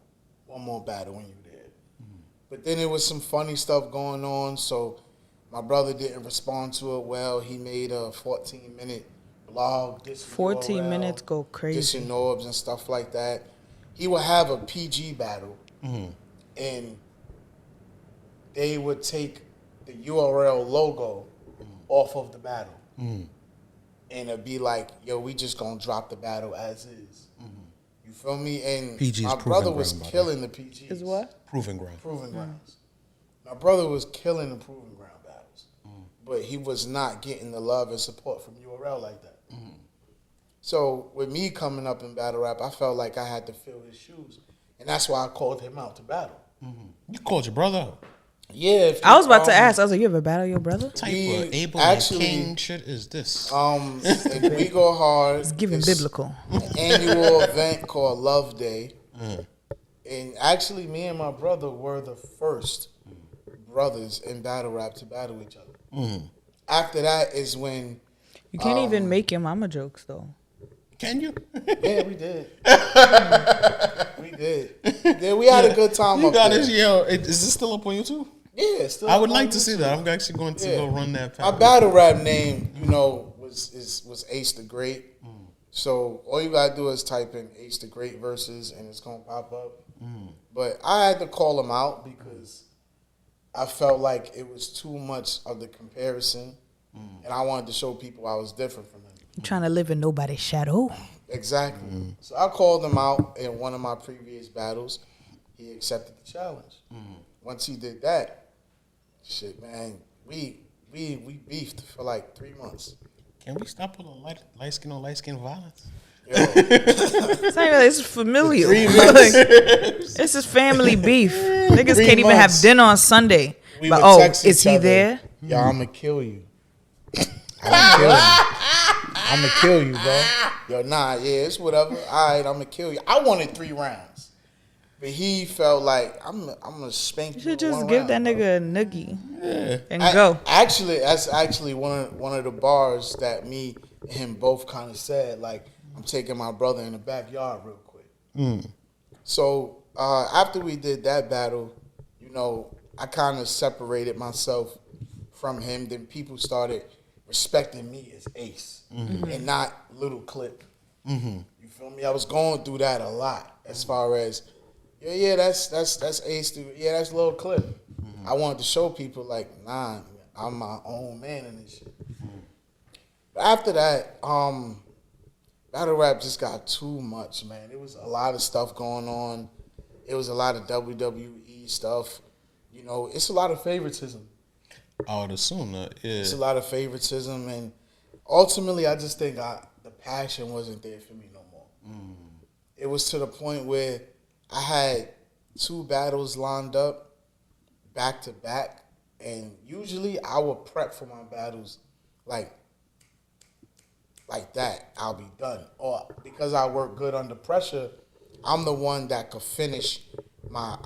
when you're there. But then there was some funny stuff going on, so my brother didn't respond to it well. He made a 14-minute blog. 14 minutes go crazy. Dissing Norbs and stuff like that. He would have a PG battle, and they would take the URL logo off of the battle. And it'd be like, yo, we just gonna drop the battle as is. You feel me? And PG's my brother was killing the PGs. Is what? Proving ground. Proving grounds. My brother was killing the proving ground battles. But he was not getting the love and support from URL like that. So with me coming up in battle rap, I felt like I had to fill his shoes. And that's why I called him out to battle. You called your brother out? Yeah, I was about to ask. I was like, you ever battle your brother? Type We of Abel actually- and King shit is this? if we go hard, It's giving it's biblical. an annual event called Love Day. And actually, me and my brother were the first brothers in battle rap to battle each other. After that is when You can't even make your mama jokes though. Can you? yeah, we did. we did. Yeah, we had a good time You up got there. this, yo. Is this still up on YouTube? Yeah, it's still I would on like to see YouTube. that. I'm actually going to go run that. My battle rap name, was Ace the Great. So all you gotta do is type in Ace the Great verses, and it's gonna pop up. But I had to call him out because I felt like it was too much of the comparison, and I wanted to show people I was different from him. You trying to live in nobody's shadow. Exactly. So I called him out in one of my previous battles. He accepted the challenge. Once he did that, shit, man, we beefed for like 3 months. Can we stop with the light skin on light skin violence? Yo, It's not even, it's familial. 3 Like, months. this is family beef. Niggas 3 can't even have months. dinner on Sunday. We But would text is each he other, there? Yo, I'ma kill you. I'ma kill you, bro. Yo, nah, yeah, it's whatever. All right, I'ma kill you. I wanted 3 rounds, but he felt like I'm gonna spank you. You should in just one give round, that bro. nigga a noogie and go. Actually, that's actually one of the bars that me and him both kind of said. Like, I'm taking my brother in the backyard real quick. So after we did that battle, I kind of separated myself from him. Then people started respecting me as Ace and not Little Clip. You feel me? I was going through that a lot as far as that's Ace. Yeah, that's Little Clip. I wanted to show people like, nah, I'm my own man in this shit. But after that, battle rap just got too much, man. It was a lot of stuff going on. It was a lot of WWE stuff. It's a lot of favoritism. I would assume that. Yeah. It's a lot of favoritism, and ultimately, I just think the passion wasn't there for me no more. It was to the point where I had 2 battles lined up back to back, and usually I would prep for my battles like that. I'll be done, or because I work good under pressure, I'm the one that could finish my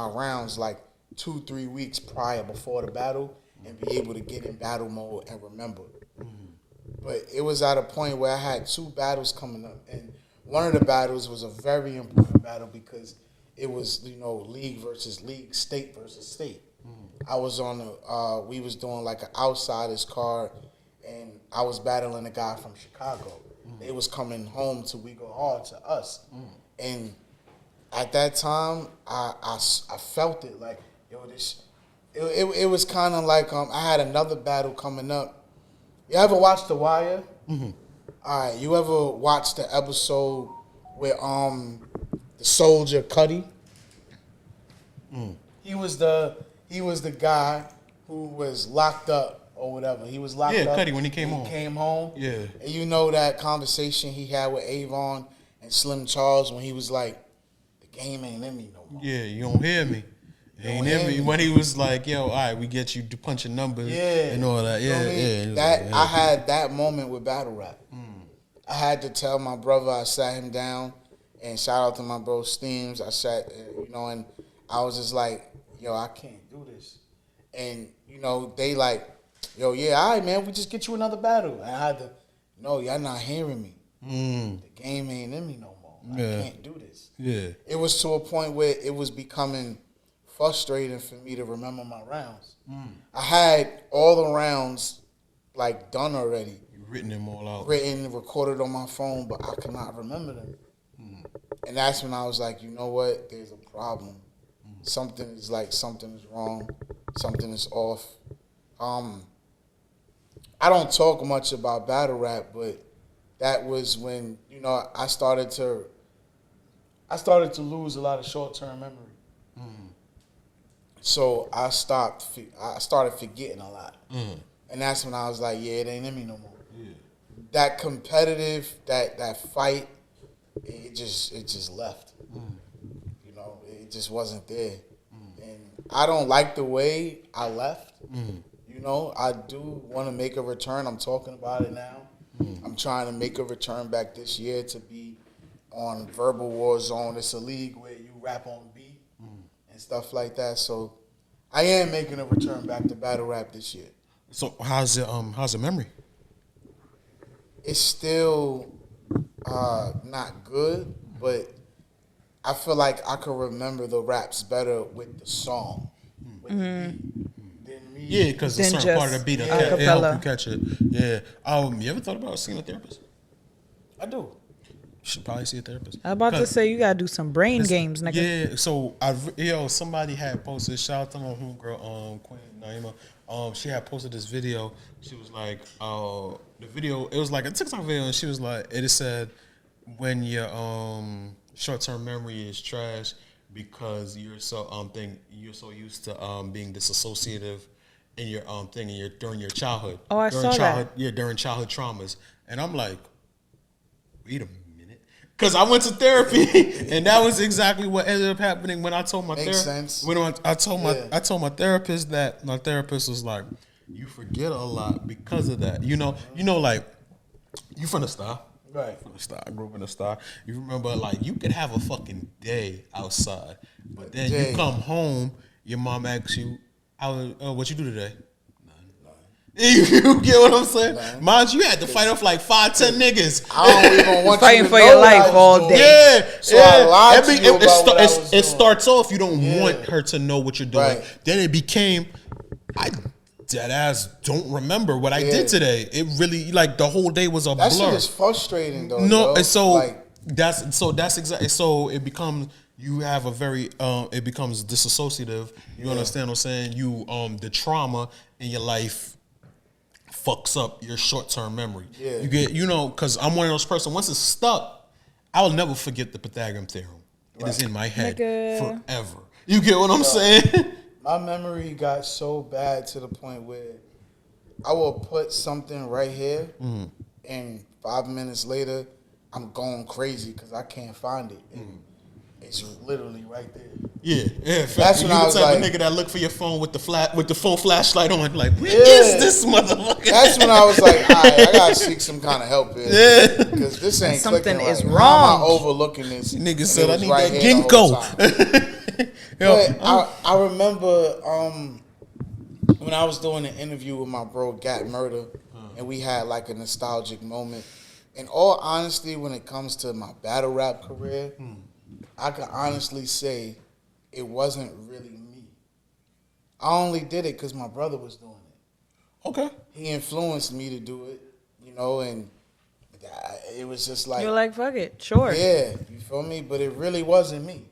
rounds like 2-3 weeks prior before the battle and be able to get in battle mode and remember. But it was at a point where I had 2 battles coming up, and one of the battles was a very important battle because it was league versus league, state versus state. I was on we was doing like an outsiders card, and I was battling a guy from Chicago. They was coming home to We Go Hard to us, and at that time I felt it like, yo, this. It was kind of like I had another battle coming up. You ever watch The Wire? All right. You ever watch the episode with the soldier Cuddy? He was the guy who was locked up or whatever. He was locked up. Yeah, Cuddy when he came home. He came home. Yeah. And you know that conversation he had with Avon and Slim Charles when he was like, the game ain't in me no more. Yeah, you don't hear me. Ain't hear in me. me. When he was like, yo, all right, we get you to punching numbers and all that. You know Yeah, what I mean? yeah. He was That like, yeah. I had that moment with battle rap. I had to tell my brother. I sat him down, and shout out to my bro Steams. I sat, and I was just like, yo, I can't do this. And they like, yo, yeah, all right, man, we just get you another battle. And I had to, no, y'all not hearing me. The game ain't in me no more. Yeah. I can't do this. Yeah. It was to a point where it was becoming frustrating for me to remember my rounds. I had all the rounds like done already, You written them all out. written, recorded on my phone, but I could not remember them. And that's when I was like, you know what? There's a problem. Something is wrong. Something is off. I don't talk much about battle rap, but that was when I started to lose a lot of short-term memory. So I started forgetting a lot. And that's when I was like, yeah, it ain't in me no more. Yeah. That competitive, that fight, it just left. It just wasn't there. And I don't like the way I left. You know, I do want to make a return. I'm talking about it now. I'm trying to make a return back this year to be on Verbal War Zone. It's a league where you rap on beat and stuff like that. So I am making a return back to battle rap this year. So how's the memory? It's still not good, but I feel like I could remember the raps better with the song, with the beat, than me. Yeah, because a Then certain part of the beat it help you acapella. catch it. Yeah. You ever thought about seeing a therapist? I do. You should probably see a therapist. I'm about to 'Cause say you gotta do some brain games, nigga. Yeah, so somebody had posted. Shout out to my homegirl, Queen Naima. She had posted this video. She was like, the video. It was like a TikTok video, and she was like, it said, when your short-term memory is trash because you're so used to being disassociative in your during your childhood. Oh, I during saw childhood, that. Yeah, during childhood traumas, and I'm like, wait a minute. Because I went to therapy, and that was exactly what ended up happening when I told my therapist. When I told my therapist that my therapist was like, "You forget a lot because of that." You know, like you from the star, Right. From the star. I grew up in the star. You remember, like you could have a fucking day outside, but then you come home, your mom asks you, "What you do today?" You get what I'm saying? None. Mind you had to fight off like 5-10 niggas. I don't even want Fighting you to for know your what I life was all doing. day. Yeah, So I lied to you about what I was doing. It starts off you don't Yeah. want her to know what you're doing. Right. Then it became, I dead ass don't rember what I Yeah. did today. It really like the whole day was a That blur. shit is frustrating though. No, yo. and so like, that's exactly so it becomes you have a very it becomes disassociative. You understand what I'm saying? You the trauma in your life fucks up your short term memory. Yeah. You get because I'm one of those person. Once it's stuck, I will never forget the Pythagorean theorem. It is in my head Nigga. forever. You get what I'm saying? my memory got so bad to the point where I will put something right here, and 5 minutes later, I'm going crazy because I can't find it. And it's literally right there. Yeah. That's you when I the was type like- of nigga that look for your phone with the phone flashlight on, like, where Yeah. is this motherfucker? That's when I was like, all right, I gotta seek some kind of help here. Yeah. Because this ain't Something clicking is right. How wrong. am I overlooking this? Nigga And said it I was need right that here the whole ginkgo. time. Yo, But I remember when I was doing an interview with my bro Gat Murder, and we had like a nostalgic moment. In all honesty, when it comes to my battle rap career, I can honestly say it wasn't really me. I only did it because my brother was doing it. okay. He influenced me to do it, and it was just like, You're like, fuck it, sure. yeah, you feel me? But it really wasn't me.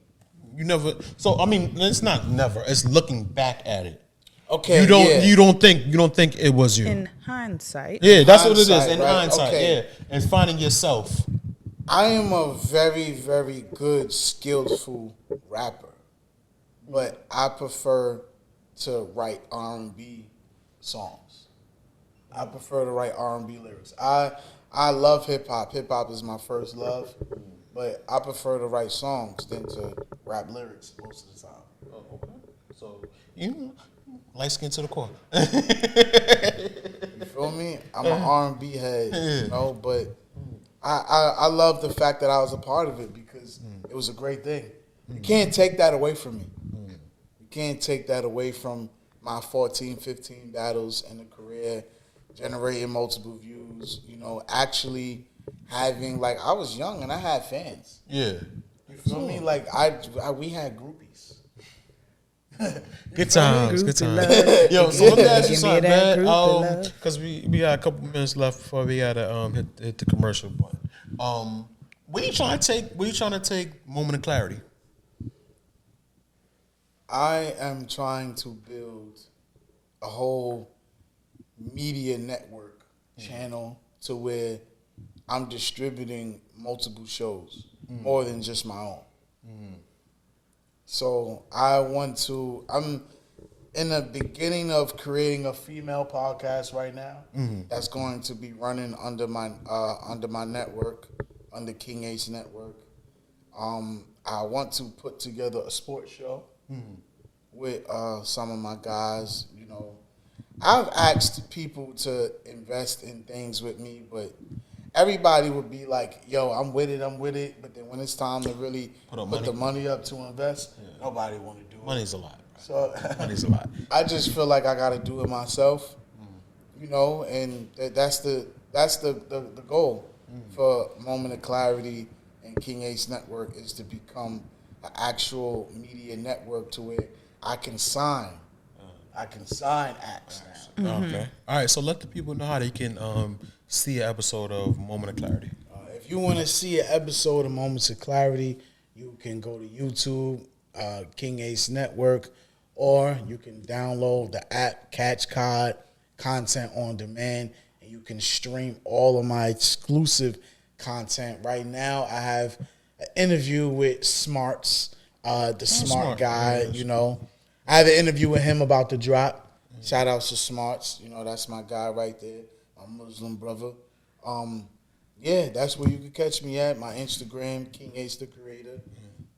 You never. So I mean, it's not never. It's looking back at it. Okay, You don't. yeah. You don't think it was you. In hindsight, Yeah, that's what it is. hindsight, In right? hindsight, Okay. yeah, and finding yourself. I am a very, very good, skillful rapper, but I prefer to write R&B songs. I prefer to write R&B lyrics. I love hip hop. Hip hop is my first love, but I prefer to write songs than to rap lyrics most of the time. Oh, okay. So you light skin to the core. You feel me? I'm an R&B head, but I love the fact that I was a part of it because it was a great thing. You can't take that away from me. You can't take that away from my 14, 15 battles in a career, generating multiple views, actually having, like, I was young and I had fans. Yeah. You feel me? Like, we had groupies. Good times. Good Groupie times. love. Yo, so let me ask you Give me something, that man. groupie love. Because we got a couple minutes left before we gotta hit the commercial button. What you trying to take? Moment of clarity. I am trying to build a whole media network channel to where I'm distributing multiple shows, more than just my own. So I'm in the beginning of creating a female podcast right now. That's going to be running under my network, under King H Network. I want to put together a sports show. with some of my guys. You know, I've asked people to invest in things with me, but everybody would be like, "Yo, I'm with it." But then when it's time to really put the money up to invest, nobody want to do it. Money's a lot. So Money's a lot. I just feel like I got to do it myself. You know, and that's the goal for Moment of Clarity and King Ace Network is to become an actual media network to where I can sign acts now. Okay. All right. So let the people know how they can see an episode of Moment of Clarity. If you want to see an episode of Moments of Clarity, you can go to YouTube, King Ace Network, or you can download the app Catch Cod Content on Demand, and you can stream all of my exclusive content. Right now, I have an interview with Smarts, the smart guy. You know, I have an interview with him about the drop. Shout out to Smarts. You know, that's my guy right there, my Muslim brother. Yeah, that's where you can catch me at. My Instagram, King Ace the Creator.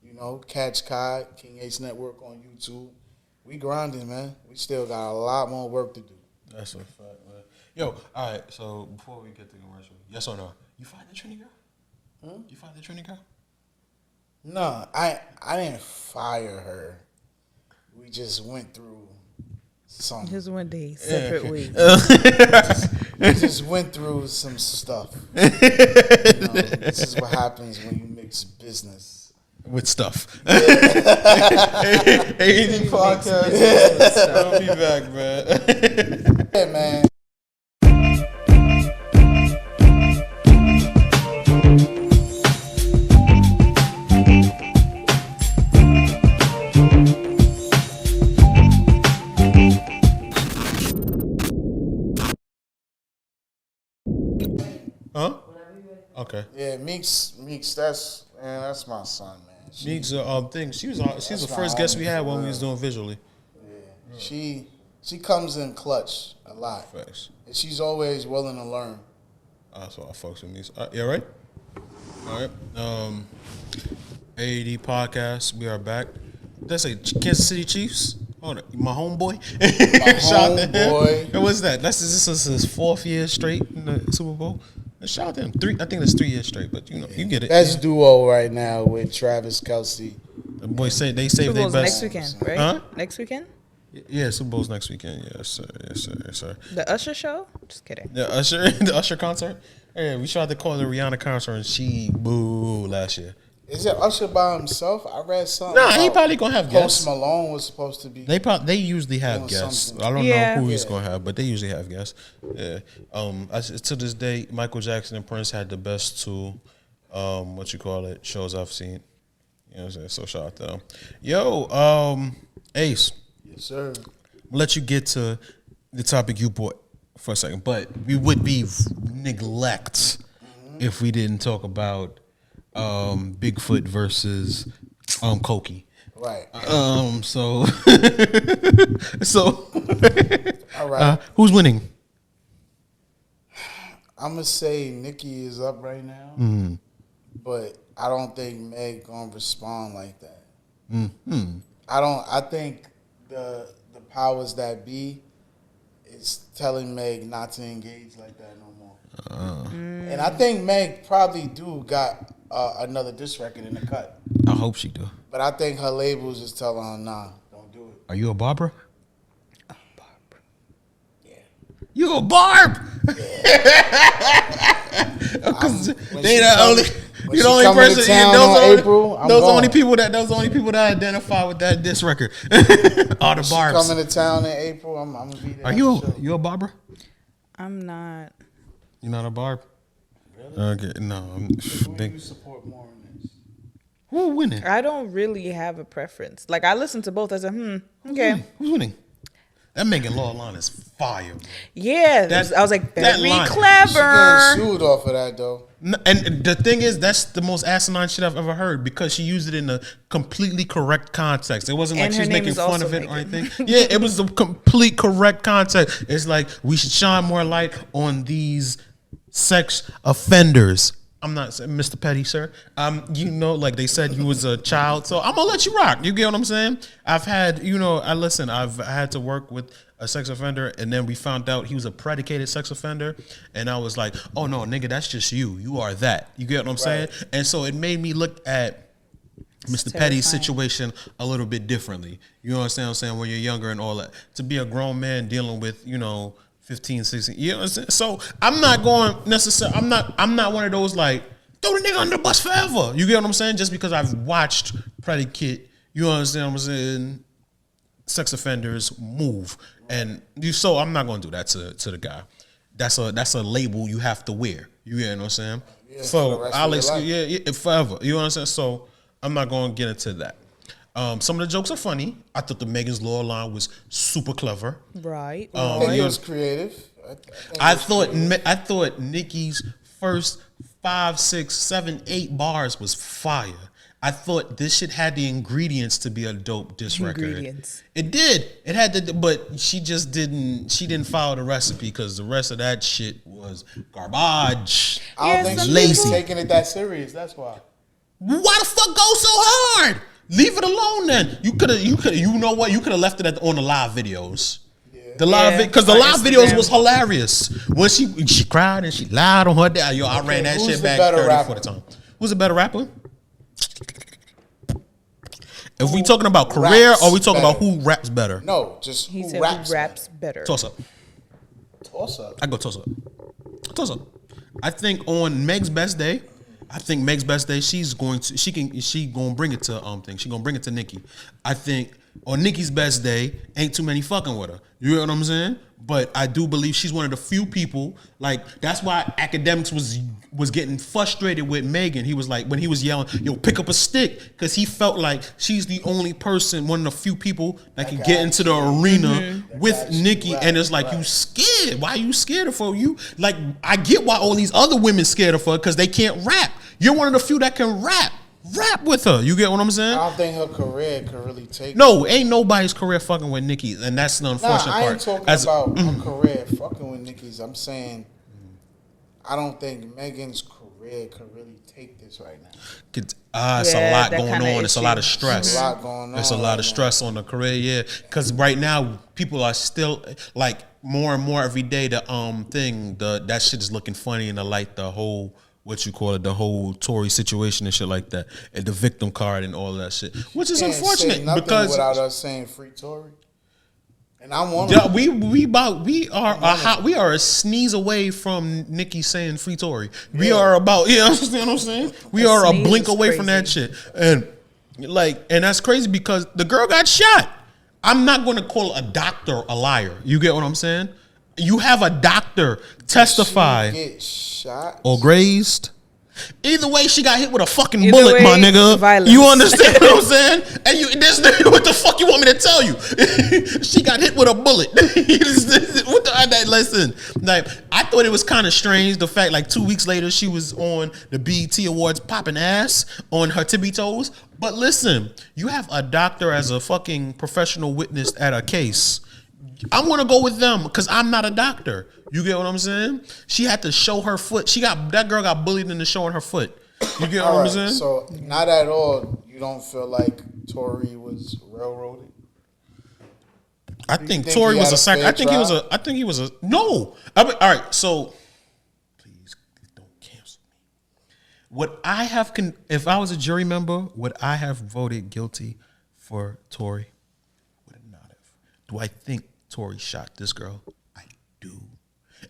You know, Catch Cod, King Ace Network on YouTube. We grinding, man. We still got a lot more work to do. That's a fact, man. Yo, all right. So before we get to commercial, yes or no? You find the Trini girl? You find the Trini girl? No, I didn't fire her. We just went through some. Just one day, separate ways. We just went through some stuff. You know, this is what happens when you mix business with stuff. A.D. podcast. I'll be back, man. Yeah, man. Huh? Okay. Yeah, Meeks, that's my son, man. Meeks, thing. She's the first guest we had when we was doing visually. Yeah, she comes in clutch a lot. Facts. And she's always willing to learn. That's why I fucks with Meeks. Yeah, right. All right. A.D. podcast. We are back. That's a Kansas City Chiefs. Oh, my homeboy. Shout out to him. And what's that? This is his 4th year straight in the Super Bowl. Shout out to him. I think that's 3 years straight, but you know, you get it. Best duo right now with Travis Kelce. The boys say they saved their best. Next weekend, right? Huh? Next weekend? Yeah, Super Bowl's next weekend. Yes, sir. The Usher show? Just kidding. The Usher concert. Yeah, we tried to call the Rihanna concert and she boo last year. Is it Usher by himself? I read something. Nah, he probably gonna have guests. Post Malone was supposed to be. They usually have guests. Something. I don't know who he's gonna have, but they usually have guests. Yeah. To this day, Michael Jackson and Prince had the best 2, shows I've seen. You know what I'm saying? So shout out to them. Yo, Ace. Yes, sir. I'll let you get to the topic you brought for a second, but we would be neglect if we didn't talk about Bigfoot versus Koki. Right. So All right. Who's winning? I'm gonna say Nicki is up right now, but I don't think Meg gonna respond like that. I think the powers that be is telling Meg not to engage like that no more. And I think Meg probably got another diss record in the cut. I hope she do. But I think her labels is telling her, nah, don't do it. Are you a Barbara? I'm Barb. Yeah. You a Barb? Because they the only. You're the only person. Those the only people that identify with that diss record. All the Barbs. Coming to town in April. I'm gonna be there. Are you a Barbara? I'm not. You're not a Barb? Really? Okay, no. Who do you support more in this? Who winning? I don't really have a preference. Like, I listen to both. I said, okay. Who's winning? That Megan Law line is fire, bro. Yeah. I was like, very clever. She getting sued off of that, though. And the thing is, that's the most asinine shit I've ever heard because she used it in a completely correct context. It wasn't like she was making fun of it or anything. Yeah, it was the complete correct context. It's like we should shine more light on these sex offenders. I'm not saying Mr. Petty, sir. You know, like they said, you was a child, so I'm gonna let you rock. You get what I'm saying? I've had, I've had to work with a sex offender, and then we found out he was a predicated sex offender, and I was like, oh no, nigga, that's just you. You are that. You get what I'm saying? And so it made me look at Mr. Petty's situation a little bit differently. You understand what I'm saying? When you're younger and all that. To be a grown man dealing with, 15, 16, you know what I'm saying? So I'm not going necessarily, I'm not one of those like, throw the nigga under the bus forever. You get what I'm saying? Just because I've watched predicate, you understand what I'm saying, sex offenders move. And so I'm not going to do that to the guy. That's a label you have to wear. You get what I'm saying? Yeah, so Alex, forever. You know what I'm saying? So I'm not going to get into that. Some of the jokes are funny. I thought the Megan's Law line was super clever. Right. It was creative. I thought Nicki's first 5, 6, 7, 8 bars was fire. I thought this shit had the ingredients to be a dope diss record. It did. It had the, but she just didn't. She didn't follow the recipe because the rest of that shit was garbage. I don't think she was taking it that serious. That's why. Why the fuck go so hard? Leave it alone then. You could have. You know what? You could have left it on the live videos. The live because the live videos was hilarious. When she cried and she lied on her dad. Yo, I ran that shit back 30, 40 times. Who's a better rapper? If we talking about career or we talking about who raps better? No, just he who said raps better. Toss up. Toss up. I go toss up. Toss up. I think on Meg's best day, she's gonna bring it to She gonna bring it to Nicki. I think on Nicki's best day, ain't too many fucking with her. You know what I'm saying? But I do believe she's one of the few people. Like that's why Academics was getting frustrated with Megan. He was like when he was yelling, "Yo, pick up a stick," because he felt like she's the only person, one of the few people that can get into the arena with Nicki. And it's like you scared. Why are you scared of her? You like I get why all these other women scared of her because they can't rap. You're one of the few that can rap. Rap with her. You get what I'm saying? I don't think her career could really take. No, ain't nobody's career fucking with Nicki, and that's the unfortunate part. I ain't talking about her career fucking with Nicki's. I'm saying I don't think Megan's career could really take this right now. It's a lot going on. Issue. It's a lot of stress. There's a lot going on. It's a lot of stress on the career, yeah. Because right now people are still like more and more every day. That shit is looking funny in the light. The whole. What you call it, the whole Tory situation and shit like that, and the victim card and all that shit, which is unfortunate because without us saying free Tory, and I want we are a sneeze away from Nicki saying free Tory. We are about understand what I'm saying? We are a blink away from that shit, and that's crazy because the girl got shot. I'm not going to call a doctor a liar. You get what I'm saying? You have a doctor testify. She get shot or grazed. Either way, she got hit with a fucking bullet, my nigga. Violence. You understand what I'm saying? And what the fuck you want me to tell you? She got hit with a bullet. Listen, like I thought it was kind of strange the fact like 2 weeks later she was on the BET Awards popping ass on her tippy toes. But listen, you have a doctor as a fucking professional witness at a case. I'm gonna go with them because I'm not a doctor. You get what I'm saying? She had to show her foot. That girl got bullied into showing her foot. You get what I'm saying? So not at all. You don't feel like Tory was railroaded? I think Tory was a sack. I think he was a no. All right. So please don't cancel me. If I was a jury member, would I have voted guilty for Tory? Would it not have? Do I think Tory shot this girl? I do.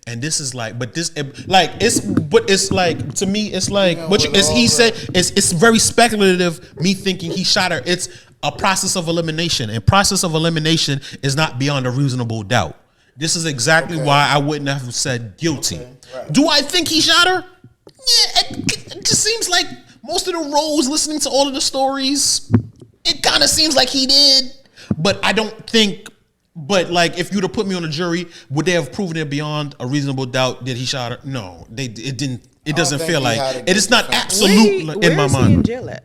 And this is like, it's like to me, it's like he said. It's very speculative. Me thinking he shot her. It's a process of elimination, and process of elimination is not beyond a reasonable doubt. This is exactly why I wouldn't have said guilty. Okay. Right. Do I think he shot her? Yeah, it just seems like most of the roles, listening to all of the stories, it kind of seems like he did. But I don't think. But like, if you'd have put me on a jury, would they have proven it beyond a reasonable doubt that he shot her? No, it didn't. It doesn't feel like it is not absolute in my mind. Where is he in jail at?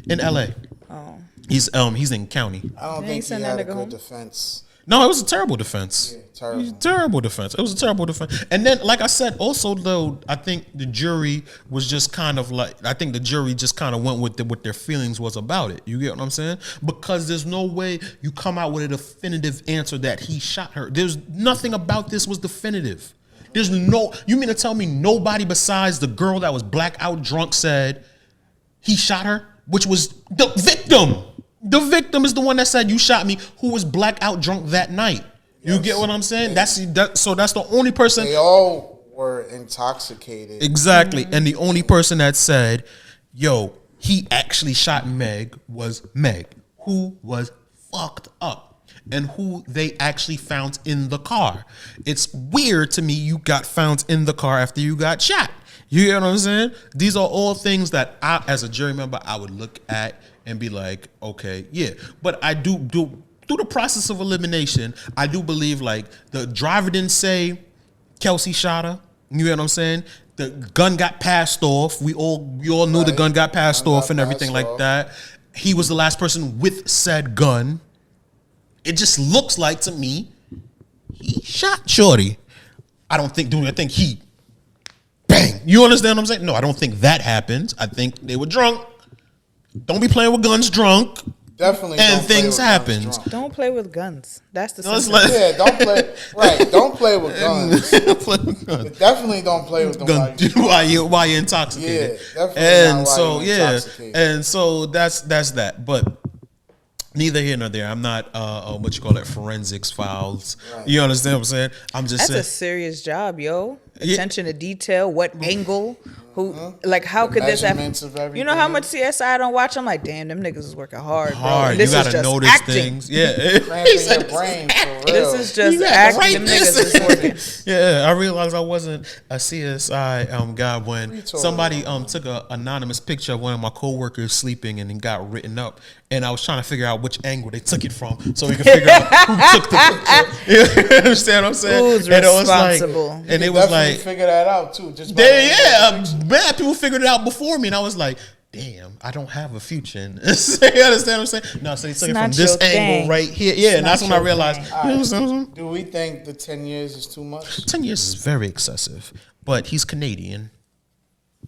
In L.A. Oh, he's in county. I don't think he had a good defense. No, it was a terrible defense. Yeah, terrible. Terrible defense. It was a terrible defense. And then, like I said, also though, I think the jury was just kind of like, I think the jury just kind of went with what their feelings was about it. You get what I'm saying? Because there's no way you come out with a definitive answer that he shot her. There's nothing about this was definitive. There's no, you mean to tell me nobody besides the girl that was blackout drunk said he shot her, which was the victim. The victim is the one that said you shot me, who was blackout drunk that night. You get what I'm saying? So that's the only person. They all were intoxicated. Exactly. And the only person that said, yo, he actually shot Meg was Meg, who was fucked up and who they actually found in the car. It's weird to me you got found in the car after you got shot. You get what I'm saying? These are all things that I, as a jury member, I would look at and be like, okay, yeah. But I do through the process of elimination, I do believe like the driver didn't say Kelsey shot her. You know what I'm saying? The gun got passed off. We all knew the gun got passed off and everything like that. He was the last person with said gun. It just looks like to me he shot Shorty. I think he bang. You understand what I'm saying? No, I don't think that happened. I think they were drunk. Don't be playing with guns drunk. Definitely. And things happen. Don't play with guns. That's the yeah, don't play. Right, don't play with guns. But definitely don't play with them while you're intoxicated. Yeah, definitely. And so and so that's that. But neither here nor there. I'm not what you call it, forensics files. Right. You understand what I'm saying? I'm just saying. That's a serious job, yo. Attention to detail, what angle, who, like, how could this happen? You know how much CSI I don't watch? I'm like, damn, them niggas is working hard, bro. This you gotta notice acting. Things. Yeah. This is just acting. Them niggas is working. Yeah, I realized I wasn't a CSI guy when somebody took an anonymous picture of one of my coworkers sleeping and it got written up. And I was trying to figure out which angle they took it from so we could figure out who took the picture. You understand what I'm saying? Who's responsible? And it was like, figure that out too. Just bad people figured it out before me, and I was like, damn, I don't have a future in this. You understand what I'm saying? No, so they took it from this angle right here. Yeah, and that's when I realized. Do we think the 10 years is too much? 10 years is very excessive, but he's Canadian.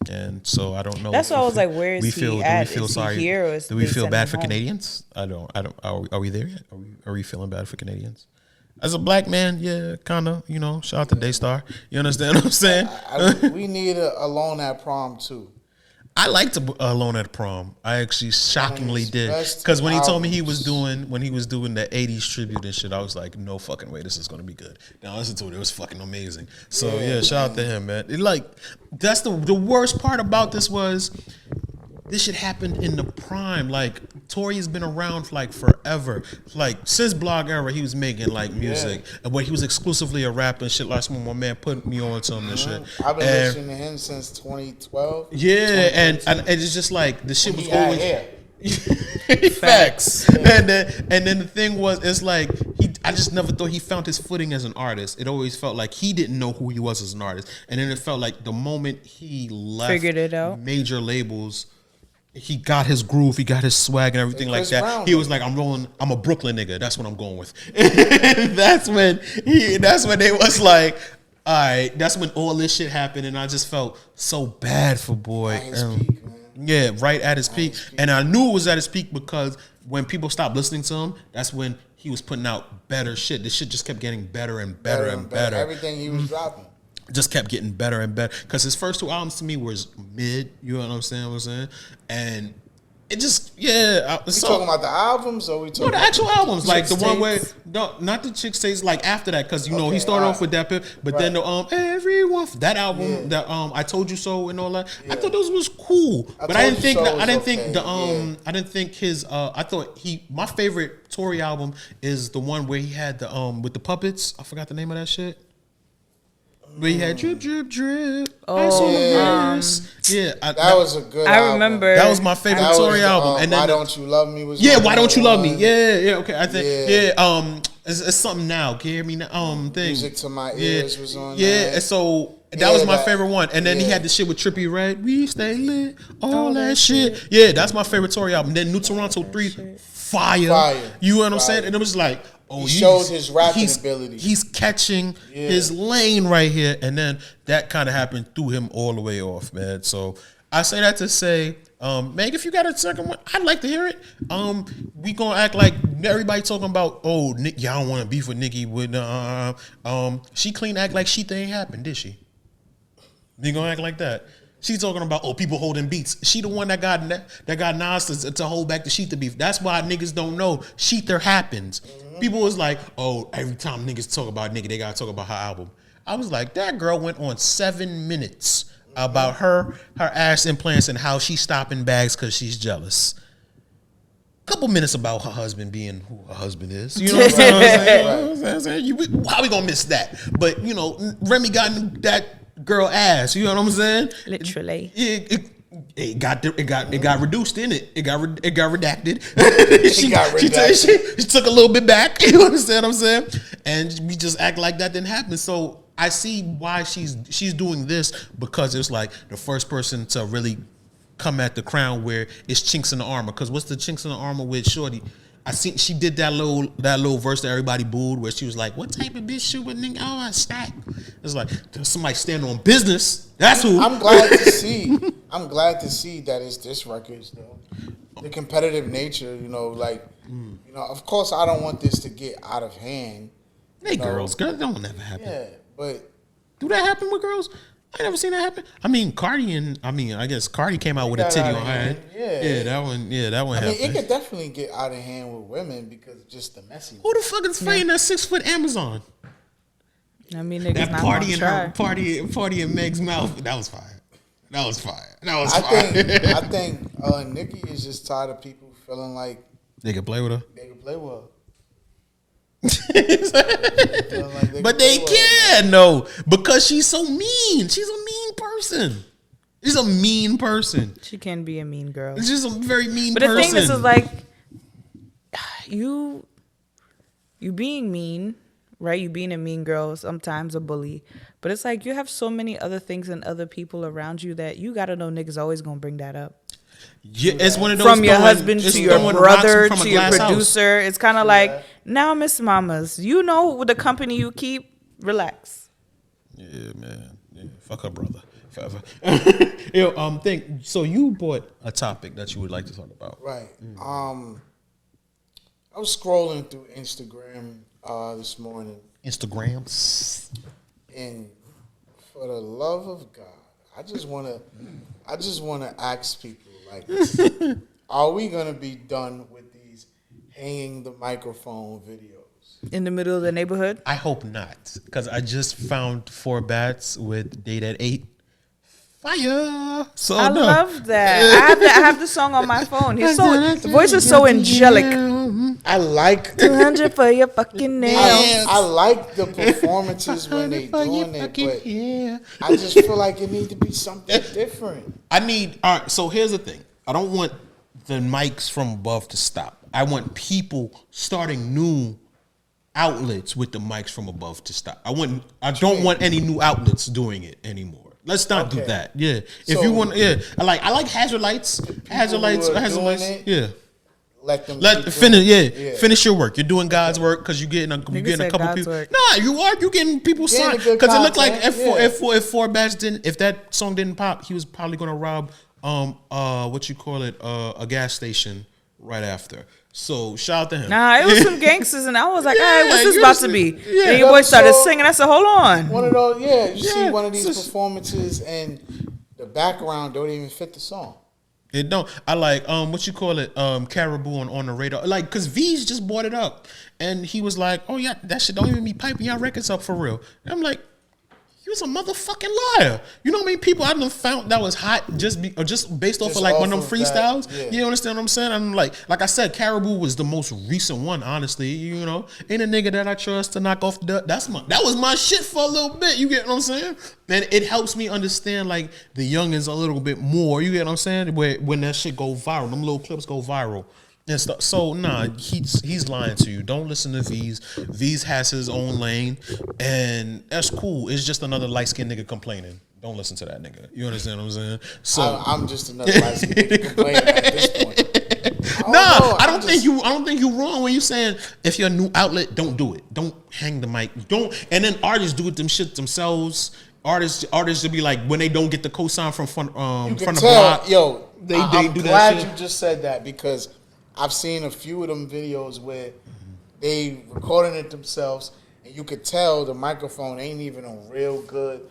And so I don't know. That's why I was like, where is he at? Do we feel sorry? Do we feel bad for Canadians? I don't. Are we there yet? Are we feeling bad for Canadians? As a black man, yeah, kind of. You know, shout out to Daystar. You understand what I'm saying? We need a Alone at Prom too. I liked Alone at Prom. I actually shockingly did, because when he told me he was doing the '80s tribute and shit, I was like, no fucking way, this is gonna be good. Now listen to it; it was fucking amazing. So yeah, shout out to him, man. That's the worst part about this was this shit happened in the prime. Like Tory has been around for like forever. Like since Blog era, he was making like music, and when he was exclusively a rapper and shit. Last one, my man put me on to him and shit. I've been listening to him since 2012. Yeah, and it's just like the shit was always facts. And then the thing was, it's like I just never thought he found his footing as an artist. It always felt like he didn't know who he was as an artist, and then it felt like the moment he left, figured it out, major labels. He got his groove, he got his swag and everything like that. Brown, he was like, I'm a Brooklyn nigga. That's what I'm going with. that's when they was like, all right, that's when all this shit happened, and I just felt so bad for boy. Peak, yeah, right at his peak. And I knew it was at his peak because when people stopped listening to him, that's when he was putting out better shit. This shit just kept getting better and better and better. Everything he was dropping just kept getting better and better, because his first two albums to me was mid. You know what I'm saying? And it just we talking about the albums, or we talking the actual albums, like the one where not the Chick States, like after that, because he started off with that, but then the everyone, that album, that I Told You So and all that. I thought those was cool, but I didn't think his I thought my favorite Tory album is the one where he had the with the puppets. I forgot the name of that shit. Where he had drip, drip, drip. Oh, that was a good. I remember album. That was my favorite Tory album. And then Why Don't You Love Me was. Why Don't You Love Me? Yeah. Okay, I think it's something now. Can you hear me now? Thing. Music to My Ears was on. Yeah, and so that was my favorite one. And then he had the shit with Trippie Redd. We stay lit, all that shit. Yeah, that's my favorite Tory album. Then New Toronto 3, fire. You know what I'm saying? And it was like, he showed his rapping ability. He's catching his lane right here, and then that kind of happened, threw him all the way off, man. So I say that to say, Meg, if you got a second one, I'd like to hear it. We gonna act like everybody talking about, oh, Nick, y'all don't want to beef with Nicki. She clean act like she thing happened, did she? You gonna act like that? She's talking about, oh, people holding beats. She the one that got Nas to hold back the Sheether beef. That's why niggas don't know Sheether happens. People was like, oh, every time niggas talk about Nicki, they gotta talk about her album. I was like, that girl went on 7 minutes about her ass implants and how she's stopping bags because she's jealous. Couple minutes about her husband being who her husband is. You know what I'm saying? How we gonna miss that? But you know, Remy got that girl ass. You know what I'm saying? Literally. It got reduced in it. It got redacted. She took a little bit back. You understand what I'm saying? And we just act like that didn't happen. So I see why she's doing this, because it's like the first person to really come at the crown where it's chinks in the armor. Because what's the chinks in the armor with Shorty? I think she did that little verse that everybody booed, where she was like, "What type of bitch shoot with nigga? Oh, I stack." It's like somebody standing on business. That's who. I'm glad to see. I'm glad to see that it's this records though. The competitive nature, you know, like, you know, of course I don't want this to get out of hand. Hey, girls, that don't never happen. Yeah, but do that happen with girls? I never seen that happen. I mean, I guess Cardi came out with a titty on her head. Yeah, that one happened. I mean, it could definitely get out of hand with women because just the messiness. Who the fuck is fighting that 6-foot Amazon? I mean, niggas that not party in try. her party in Meg's mouth. That was fire. I think Nicki is just tired of people feeling like they can play with her. They can play with her. But they can't, no, because she's so mean. She's a mean person. She's a mean person. She can be a mean girl. She's just a very mean but person. But the thing is like, you being mean, right? You being a mean girl, sometimes a bully. But it's like you have so many other things and other people around you that you got to know niggas always going to bring that up. Yeah, it's one of those from your husband to your brother to your producer. House. It's kind of like, now, Miss Mamas, you know with the company you keep, relax. Yeah, man. Yeah, fuck her brother. Forever. So you brought a topic that you would like to talk about. Right. I was scrolling through Instagram this morning. Instagrams. And for the love of God, I just wanna ask people, like, are we gonna be done with these hanging the microphone videos in the middle of the neighborhood? I hope not, because I just found 4 bats with date at 8. Fire! So I love that. I have the song on my phone. The voice is so angelic. I like 200 for your fucking nails. I like the performances when they doing it, but I just feel like it needs to be something different. All right, so here's the thing. I don't want the mics from above to stop. I want people starting new outlets with the mics from above to stop. I don't want any new outlets doing it anymore. Let's not do that. Yeah. If you want, I like hazard lights. Hazard lights. Yeah. Let them finish. Finish your work. You're doing God's work because you're getting a couple people. Nah, you are. You getting people signed because it looked like if 4 bats didn't, if that song didn't pop, he was probably gonna rob a gas station right after. So shout out to him. Nah, it was some gangsters, and I was like, all right, what's this about to be? And your boy started singing. I said, hold on. One of those, you see one of these performances, and the background don't even fit the song. It don't. I like Caribou on the radar. Like, cause V's just brought it up, and he was like, "Oh yeah, that shit don't even be piping y'all records up for real." And I'm like, "You was a motherfucking liar." You know what I mean? People I done found that was hot just based off of like one of them freestyles. You understand what I'm saying? I'm like I said, Caribou was the most recent one. Honestly, you know, ain't a nigga that I trust to knock off the. That was my shit for a little bit. You get what I'm saying? And it helps me understand like the youngins a little bit more. You get what I'm saying? When that shit go viral, them little clips go viral. And stuff. So nah, he's lying to you. Don't listen to V's. V's has his own lane, and that's cool. It's just another light skinned nigga complaining. Don't listen to that nigga. You understand what I'm saying? So I'm just another light skinned nigga complaining at this point. I don't don't think you wrong when you saying if you're a new outlet, don't do it. Don't hang the mic. Don't. And then artists do it themselves. Artists to be like when they don't get the cosign from the block. Yo, I'm do glad that shit. you just said that because I've seen a few of them videos where they recording it themselves. And you could tell the microphone ain't even a real good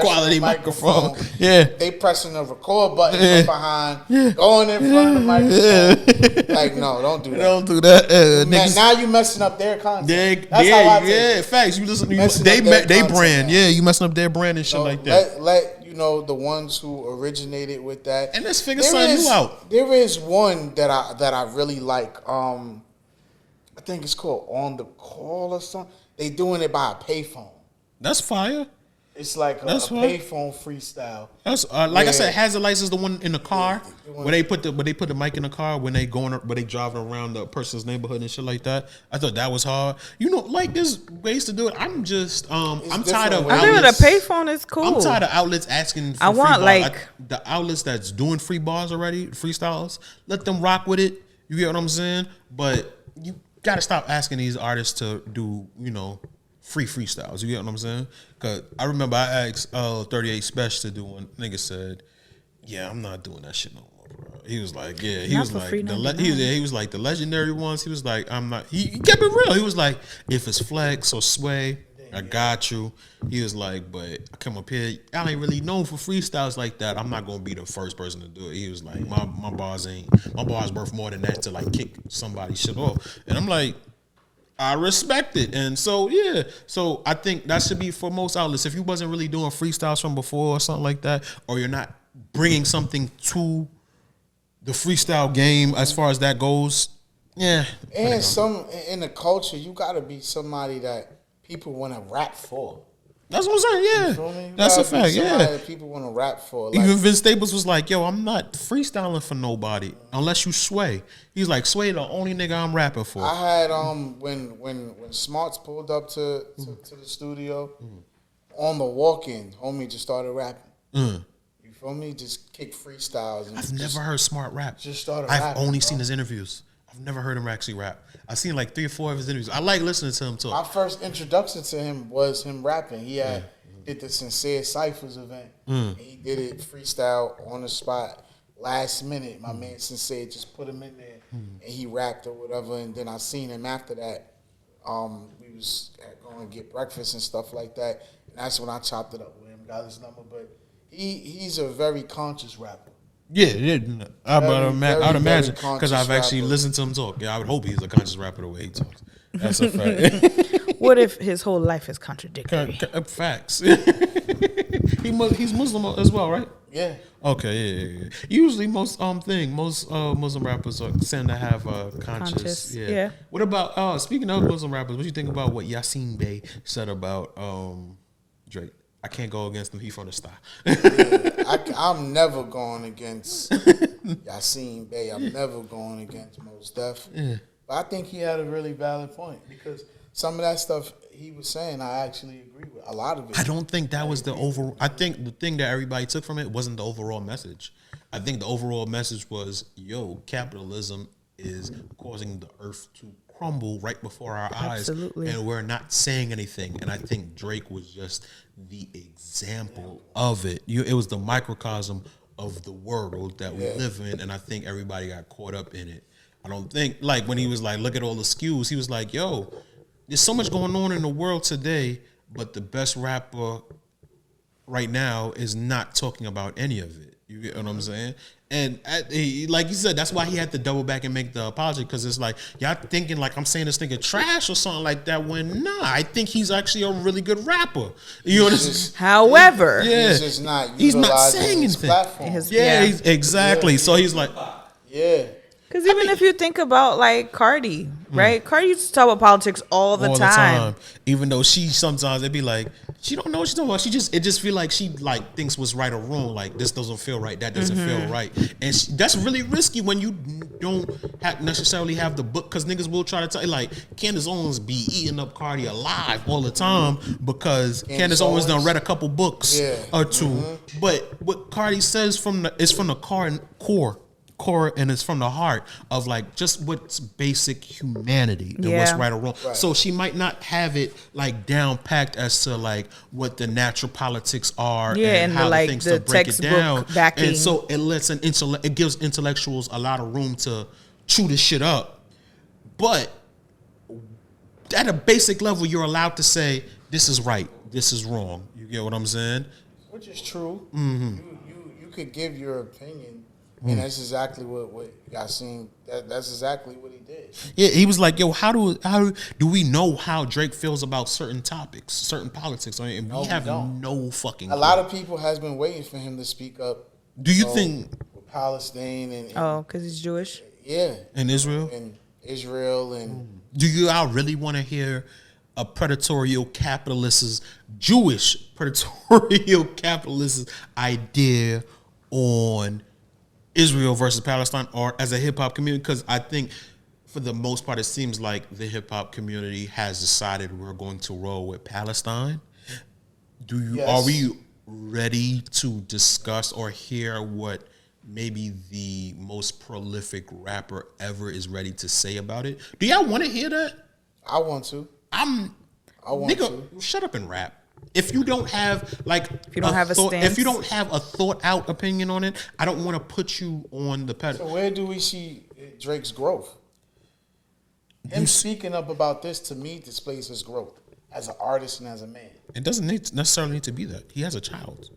quality microphone. Yeah. They pressing the record button from behind, going in front of the microphone. Like, no, don't do that. Don't do that. Now you messing up their content. That's how I take it. Facts. You listen. They brand. Yeah, you messing up their brand and shit like that. Let you know the ones who originated with that. And let's figure something new out. There is one that I really like. I think it's called On the Call or something. They doing it by a payphone. That's fire. It's like a payphone freestyle. That's like I said, Hazard Lights is the one in the car where they put the mic in the car when they driving around the person's neighborhood and shit like that. I thought that was hard. You know, like there's ways to do it. I'm just I'm tired of. I think the payphone is cool. I'm tired of outlets asking. For free bars. The outlets that's doing free bars already, freestyles. Let them rock with it. You get what I'm saying? But you gotta stop asking these artists to do, free freestyles. You get what I'm saying? Cause I remember I asked 38 Special to do one. Nigga said, "Yeah, I'm not doing that shit no more, bro." He was like, "Yeah." He was like, he was like the legendary ones. He was like, "I'm not." He kept it real. He was like, "If it's Flex or Sway, I got you." He was like, "But I come up here, I ain't really known for freestyles like that. I'm not gonna be the first person to do it." He was like, my bars worth more than that to like kick somebody's shit off." And I'm like, I respect it. And so so I think that should be for most outlets. If you wasn't really doing freestyles from before or something like that, or you're not bringing something to the freestyle game as far as that goes, and some in the culture, you gotta be somebody that people want to rap for. That's what I'm saying. Yeah, you feel me? That's a fact. Yeah, that people want to rap for. Like, even Vince Staples was like, "Yo, I'm not freestyling for nobody unless you Sway." He's like, "Sway, the only nigga I'm rapping for." I had when Smarts pulled up to the studio on the walk-in, homie just started rapping. You feel me? Just kick freestyles. And I've never heard Smart rap. Just started. I've only seen his interviews. I've never heard him actually rap. I've seen like 3 or 4 of his interviews. I like listening to him talk. My first introduction to him was him rapping. He did the Sincere Cyphers event. He did it freestyle on the spot. Last minute, my man Sincere just put him in there and he rapped or whatever. And then I seen him after that. We was going to get breakfast and stuff like that. And that's when I chopped it up with him, got his number. But he's a very conscious rapper. Yeah. I would imagine because I've actually listened to him talk. Yeah, I would hope he's a conscious rapper the way he talks. That's a fact. What if his whole life is contradictory? Facts. He's Muslim as well, right? Yeah. Okay. Yeah. Usually, most Muslim rappers tend to have conscious. Yeah. What about speaking of Muslim rappers? What do you think about what Yasin Bey said about Drake? I can't go against him. He from the star. I'm never going against Yasin Bey. I'm never going against Mos Def. Yeah. But I think he had a really valid point because some of that stuff he was saying, I actually agree with. A lot of it. I don't think that was the overall. I think the thing that everybody took from it wasn't the overall message. I think the overall message was, capitalism is causing the earth to crumble right before our eyes, and we're not saying anything. And I think Drake was just the example of it. It was the microcosm of the world that we live in, and I think everybody got caught up in it. I don't think, like, when he was like, look at all the skews, he was like, yo, there's so much going on in the world today, but the best rapper right now is not talking about any of it. You get what I'm saying? And like you said, that's why he had to double back and make the apology, because it's like, y'all thinking like I'm saying this nigga trash or something like that, when I think he's actually a really good rapper. You understand? However, he's just not saying his platform. Exactly. Yeah. So he's like, because even if you think about like Cardi, right? Cardi used to talk about politics all the time. Even though she sometimes it'd be like, she don't know what she's talking about. It just feel like she like thinks what's right or wrong. Like, this doesn't feel right, that doesn't feel right, and that's really risky when you don't necessarily have the book, because niggas will try to tell you, like, Candace Owens be eating up Cardi alive all the time because Candace Owens done read a couple books or two. But what Cardi says is from the core core and it's from the heart of like just what's basic humanity and what's right or wrong. Right. So she might not have it like down packed as to like what the natural politics are and how the things to break it down. Backing. And so it lets it gives intellectuals a lot of room to chew this shit up. But at a basic level, you're allowed to say this is right, this is wrong. You get what I'm saying? Which is true. Mm-hmm. You could give your opinion, and that's exactly what I seen. That's exactly what he did. Yeah, he was like, "Yo, how do we know how Drake feels about certain topics, certain politics?" I mean, we have no fucking clue. A lot of people has been waiting for him to speak up. Do you think with Palestine and because he's Jewish? Yeah, and Israel and. Do you all really want to hear a predatorial capitalist's Jewish predatorial capitalist's idea on Israel versus Palestine, or as a hip hop community? Because I think for the most part, it seems like the hip hop community has decided we're going to roll with Palestine. Are we ready to discuss or hear what maybe the most prolific rapper ever is ready to say about it? Do y'all want to hear that? I want to. Shut up and rap. If you don't have if you don't have a thought out opinion on it, I don't want to put you on the pedestal. So where do we see Drake's growth? Him speaking up about this to me displays his growth as an artist and as a man. It doesn't necessarily need to be that. He has a child.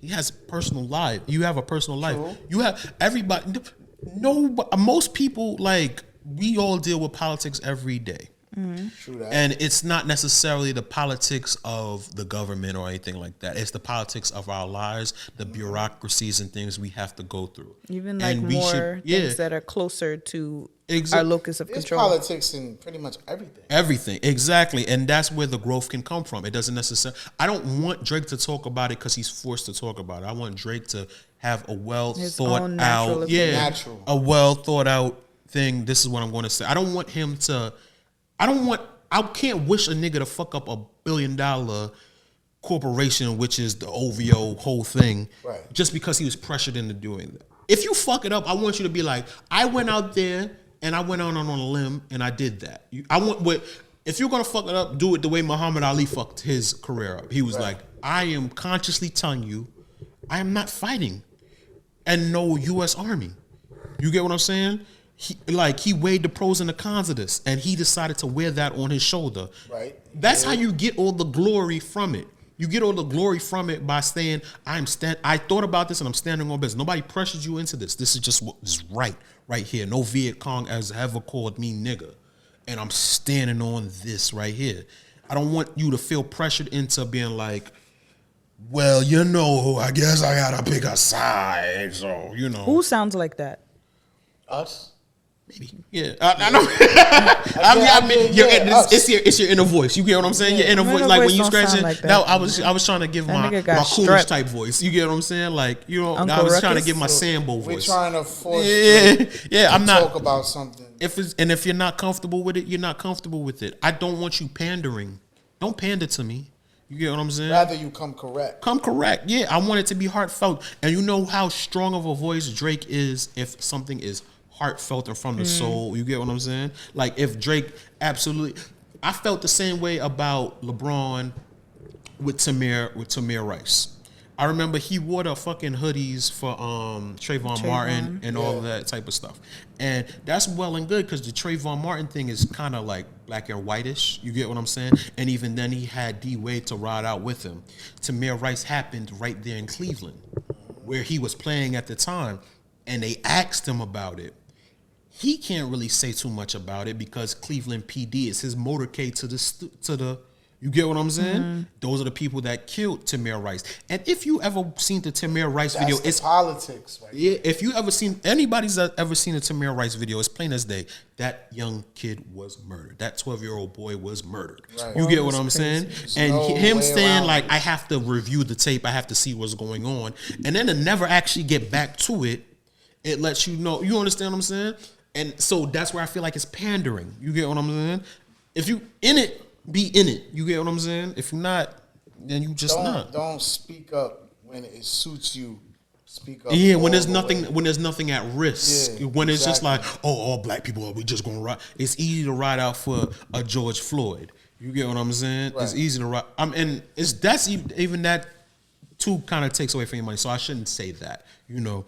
He has personal life. You have a personal life. True. You have everybody. Most people we all deal with politics every day. Mm-hmm. True that. And it's not necessarily the politics of the government or anything like that. It's the politics of our lives, the bureaucracies and things we have to go through. Even things that are closer to our locus of control. There's politics in pretty much everything. Everything, exactly. And that's where the growth can come from. It doesn't necessarily... I don't want Drake to talk about it because he's forced to talk about it. I want Drake to have a a well thought out thing. This is what I'm going to say. I don't want him to... I can't wish a nigga to fuck up $1 billion corporation, which is the OVO whole thing, right, just because he was pressured into doing that. If you fuck it up, I want you to be like, I went out there and I went on a limb and I did that. If you're gonna fuck it up, do it the way Muhammad Ali fucked his career up. He was like, I am consciously telling you, I am not fighting and no U.S. Army. You get what I'm saying? He weighed the pros and the cons of this, and he decided to wear that on his shoulder. Right. That's how you get all the glory from it. You get all the glory from it by saying, I thought about this and I'm standing on business. Nobody pressured you into this. This is just what is right here. No Viet Cong has ever called me nigga. And I'm standing on this right here. I don't want you to feel pressured into being like, well, I guess I gotta pick a side. So, Who sounds like that? Us. Maybe. Yeah. I know. It's your inner voice. You get what I'm saying? Your inner voice. Like when you scratching. I was trying to give my coolest type voice. You get what I'm saying? I was trying to give my Sambo voice. We're trying to force I'm not talk about something. If you're not comfortable with it, you're not comfortable with it. I don't want you pandering. Don't pander to me. You get what I'm saying? Rather you come correct. Come correct. Yeah, I want it to be heartfelt. And you know how strong of a voice Drake is if something is heartfelt and from the soul. You get what I'm saying? Like if Drake absolutely... I felt the same way about LeBron with Tamir Rice. I remember he wore the fucking hoodies for Trayvon Martin and all of that type of stuff. And that's well and good because the Trayvon Martin thing is kind of like black and whitish. You get what I'm saying? And even then he had D-Wade to ride out with him. Tamir Rice happened right there in Cleveland where he was playing at the time. And they asked him about it. He can't really say too much about it because Cleveland PD is his motorcade to the you get what I'm saying? Mm-hmm. Those are the people that killed Tamir Rice. And if you ever seen the Tamir Rice video, it's politics. Right? Yeah, if you ever seen anybody's ever seen a Tamir Rice video, it's plain as day. That young kid was murdered. That 12-year-old boy was murdered. Right. You get what I'm saying? And him saying like, I have to review the tape. I have to see what's going on. And then to never actually get back to it, it lets you know. You understand what I'm saying? And so that's where I feel like it's pandering. You get what I'm saying? If you in it, be in it. You get what I'm saying? If you're not, then you just not. Don't speak up when it suits you speak up. Yeah, when all there's the nothing, way. when there's nothing at risk, Yeah, when it's just like, exactly. oh, all black people, we just gonna ride. It's easy to ride out for a George Floyd. You get what I'm saying? It's Right. easy to ride. And that's even that too kind of takes away from your money. So I shouldn't say that, you know.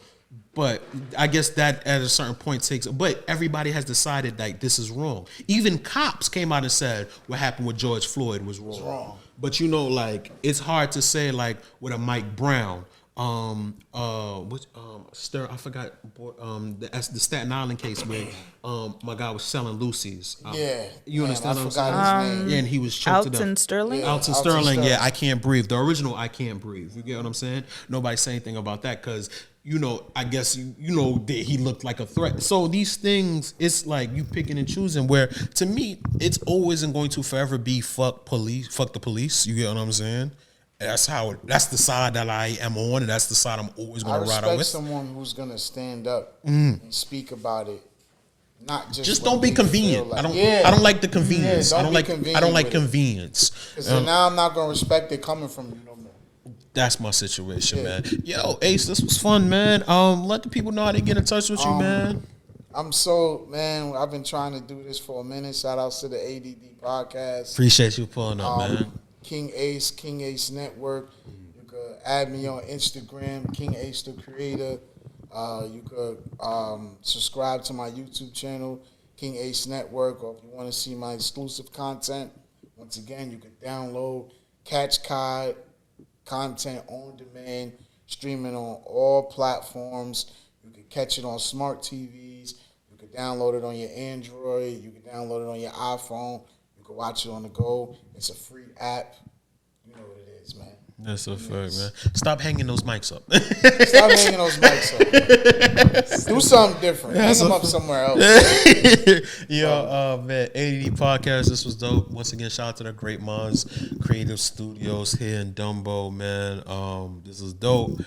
But I guess that at a certain point takes. But everybody has decided like this is wrong. Even cops came out and said what happened with George Floyd was wrong. wrong. But you know, like it's hard to say like with a Mike Brown. I forgot. The Staten Island case where my guy was selling Lucy's. You understand what I'm saying? forgot his name. Yeah, and he was choked to death. Alton Sterling. Yeah. Alton Alton Sterling, Sterling. yeah, I Can't Breathe. The original I Can't Breathe. You get what I'm saying? Nobody say anything about that because, you know, I guess, you know, that he looked like a threat. So these things, it's like you picking and choosing where, to me, it's always and going to forever be fuck the police. You get what I'm saying? That's the side that I am on, and that's the side I'm always I going to ride out respect with. someone who's gonna stand up and speak about it. Not just Don't be when they convenient. feel like- I don't like the convenience. Yeah, I don't be like convenient with it. convenience. Because now I'm not gonna respect it coming from you no more. That's my situation, Yeah. man. Yo, Ace, this was fun, man. Let the people know how to get in touch with you, man. Man, I've been trying to do this for a minute. Shout outs to the A.D.D podcast. Appreciate you pulling up, man. King Ace Network. You could add me on Instagram, King Ace the Creator. You could subscribe to my YouTube channel, King Ace Network, or if you want to see my exclusive content, once again, you could download Catch Cod content on demand, streaming on all platforms. You could catch it on smart TVs. You could download it on your Android. You could download it on your iPhone. You could watch it on the go. It's a free app. You know what it is, man. That's a fact, man. Stop hanging those mics up. Stop hanging those mics up. Do something different. Hang them up somewhere else. Yo, man, A.D.D podcast. This was dope. Once again, shout out to the Great Minds Creative Studios here in Dumbo, man. This is dope.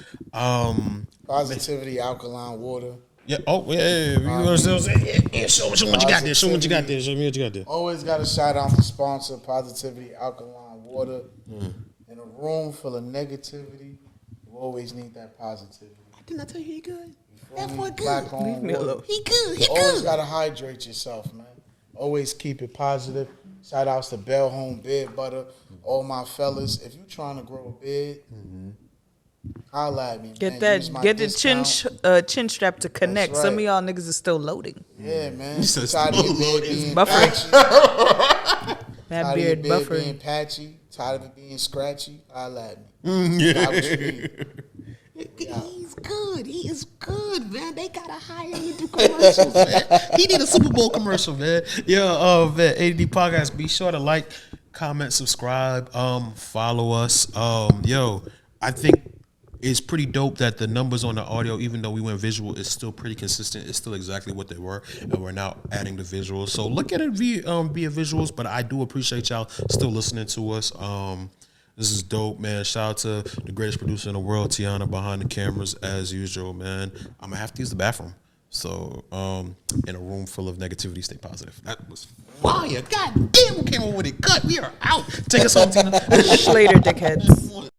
Positivity, alkaline water. Yeah. Oh, yeah. You understand what I'm saying? Yeah. Show me what you got there. Show me what you got there. Show me what you got there. Always got to shout out the sponsor, Positivity, alkaline water. In a room full of negativity, you always need that positivity. Didn't I tell you he good? That boy good. Leave me alone. He good. You always got to hydrate yourself, man. Always keep it positive. Shout outs to Bell Home Beard Butter. All my fellas, if you trying to grow a beard, holla at me, Get man. Use that. my Get the chin discount. chin strap to connect. That's Some of right. y'all niggas is still loading. Yeah, man. You said Tired of your slow beard load is being buffering. patchy. That Tired beard of your beard buffering. being patchy. Tired of it being scratchy. Holla at me. Got what you need. He's good. He is good, man. They gotta hire him to do commercials, man. He need a Super Bowl commercial, man. Yeah, man. A.D.D podcast. Be sure to like, comment, subscribe, follow us. Yo, I think it's pretty dope that the numbers on the audio, even though we went visual, is still pretty consistent. It's still exactly what they were, and we're now adding the visuals. So look at it via visuals, but I do appreciate y'all still listening to us. This is dope, man. Shout out to the greatest producer in the world, Tiana, behind the cameras as usual, man. I'm gonna have to use the bathroom. So, in a room full of negativity, stay positive. That was fire. God damn, who came up with it? Cut. We are out. Take us home, Tina. Later, dickheads.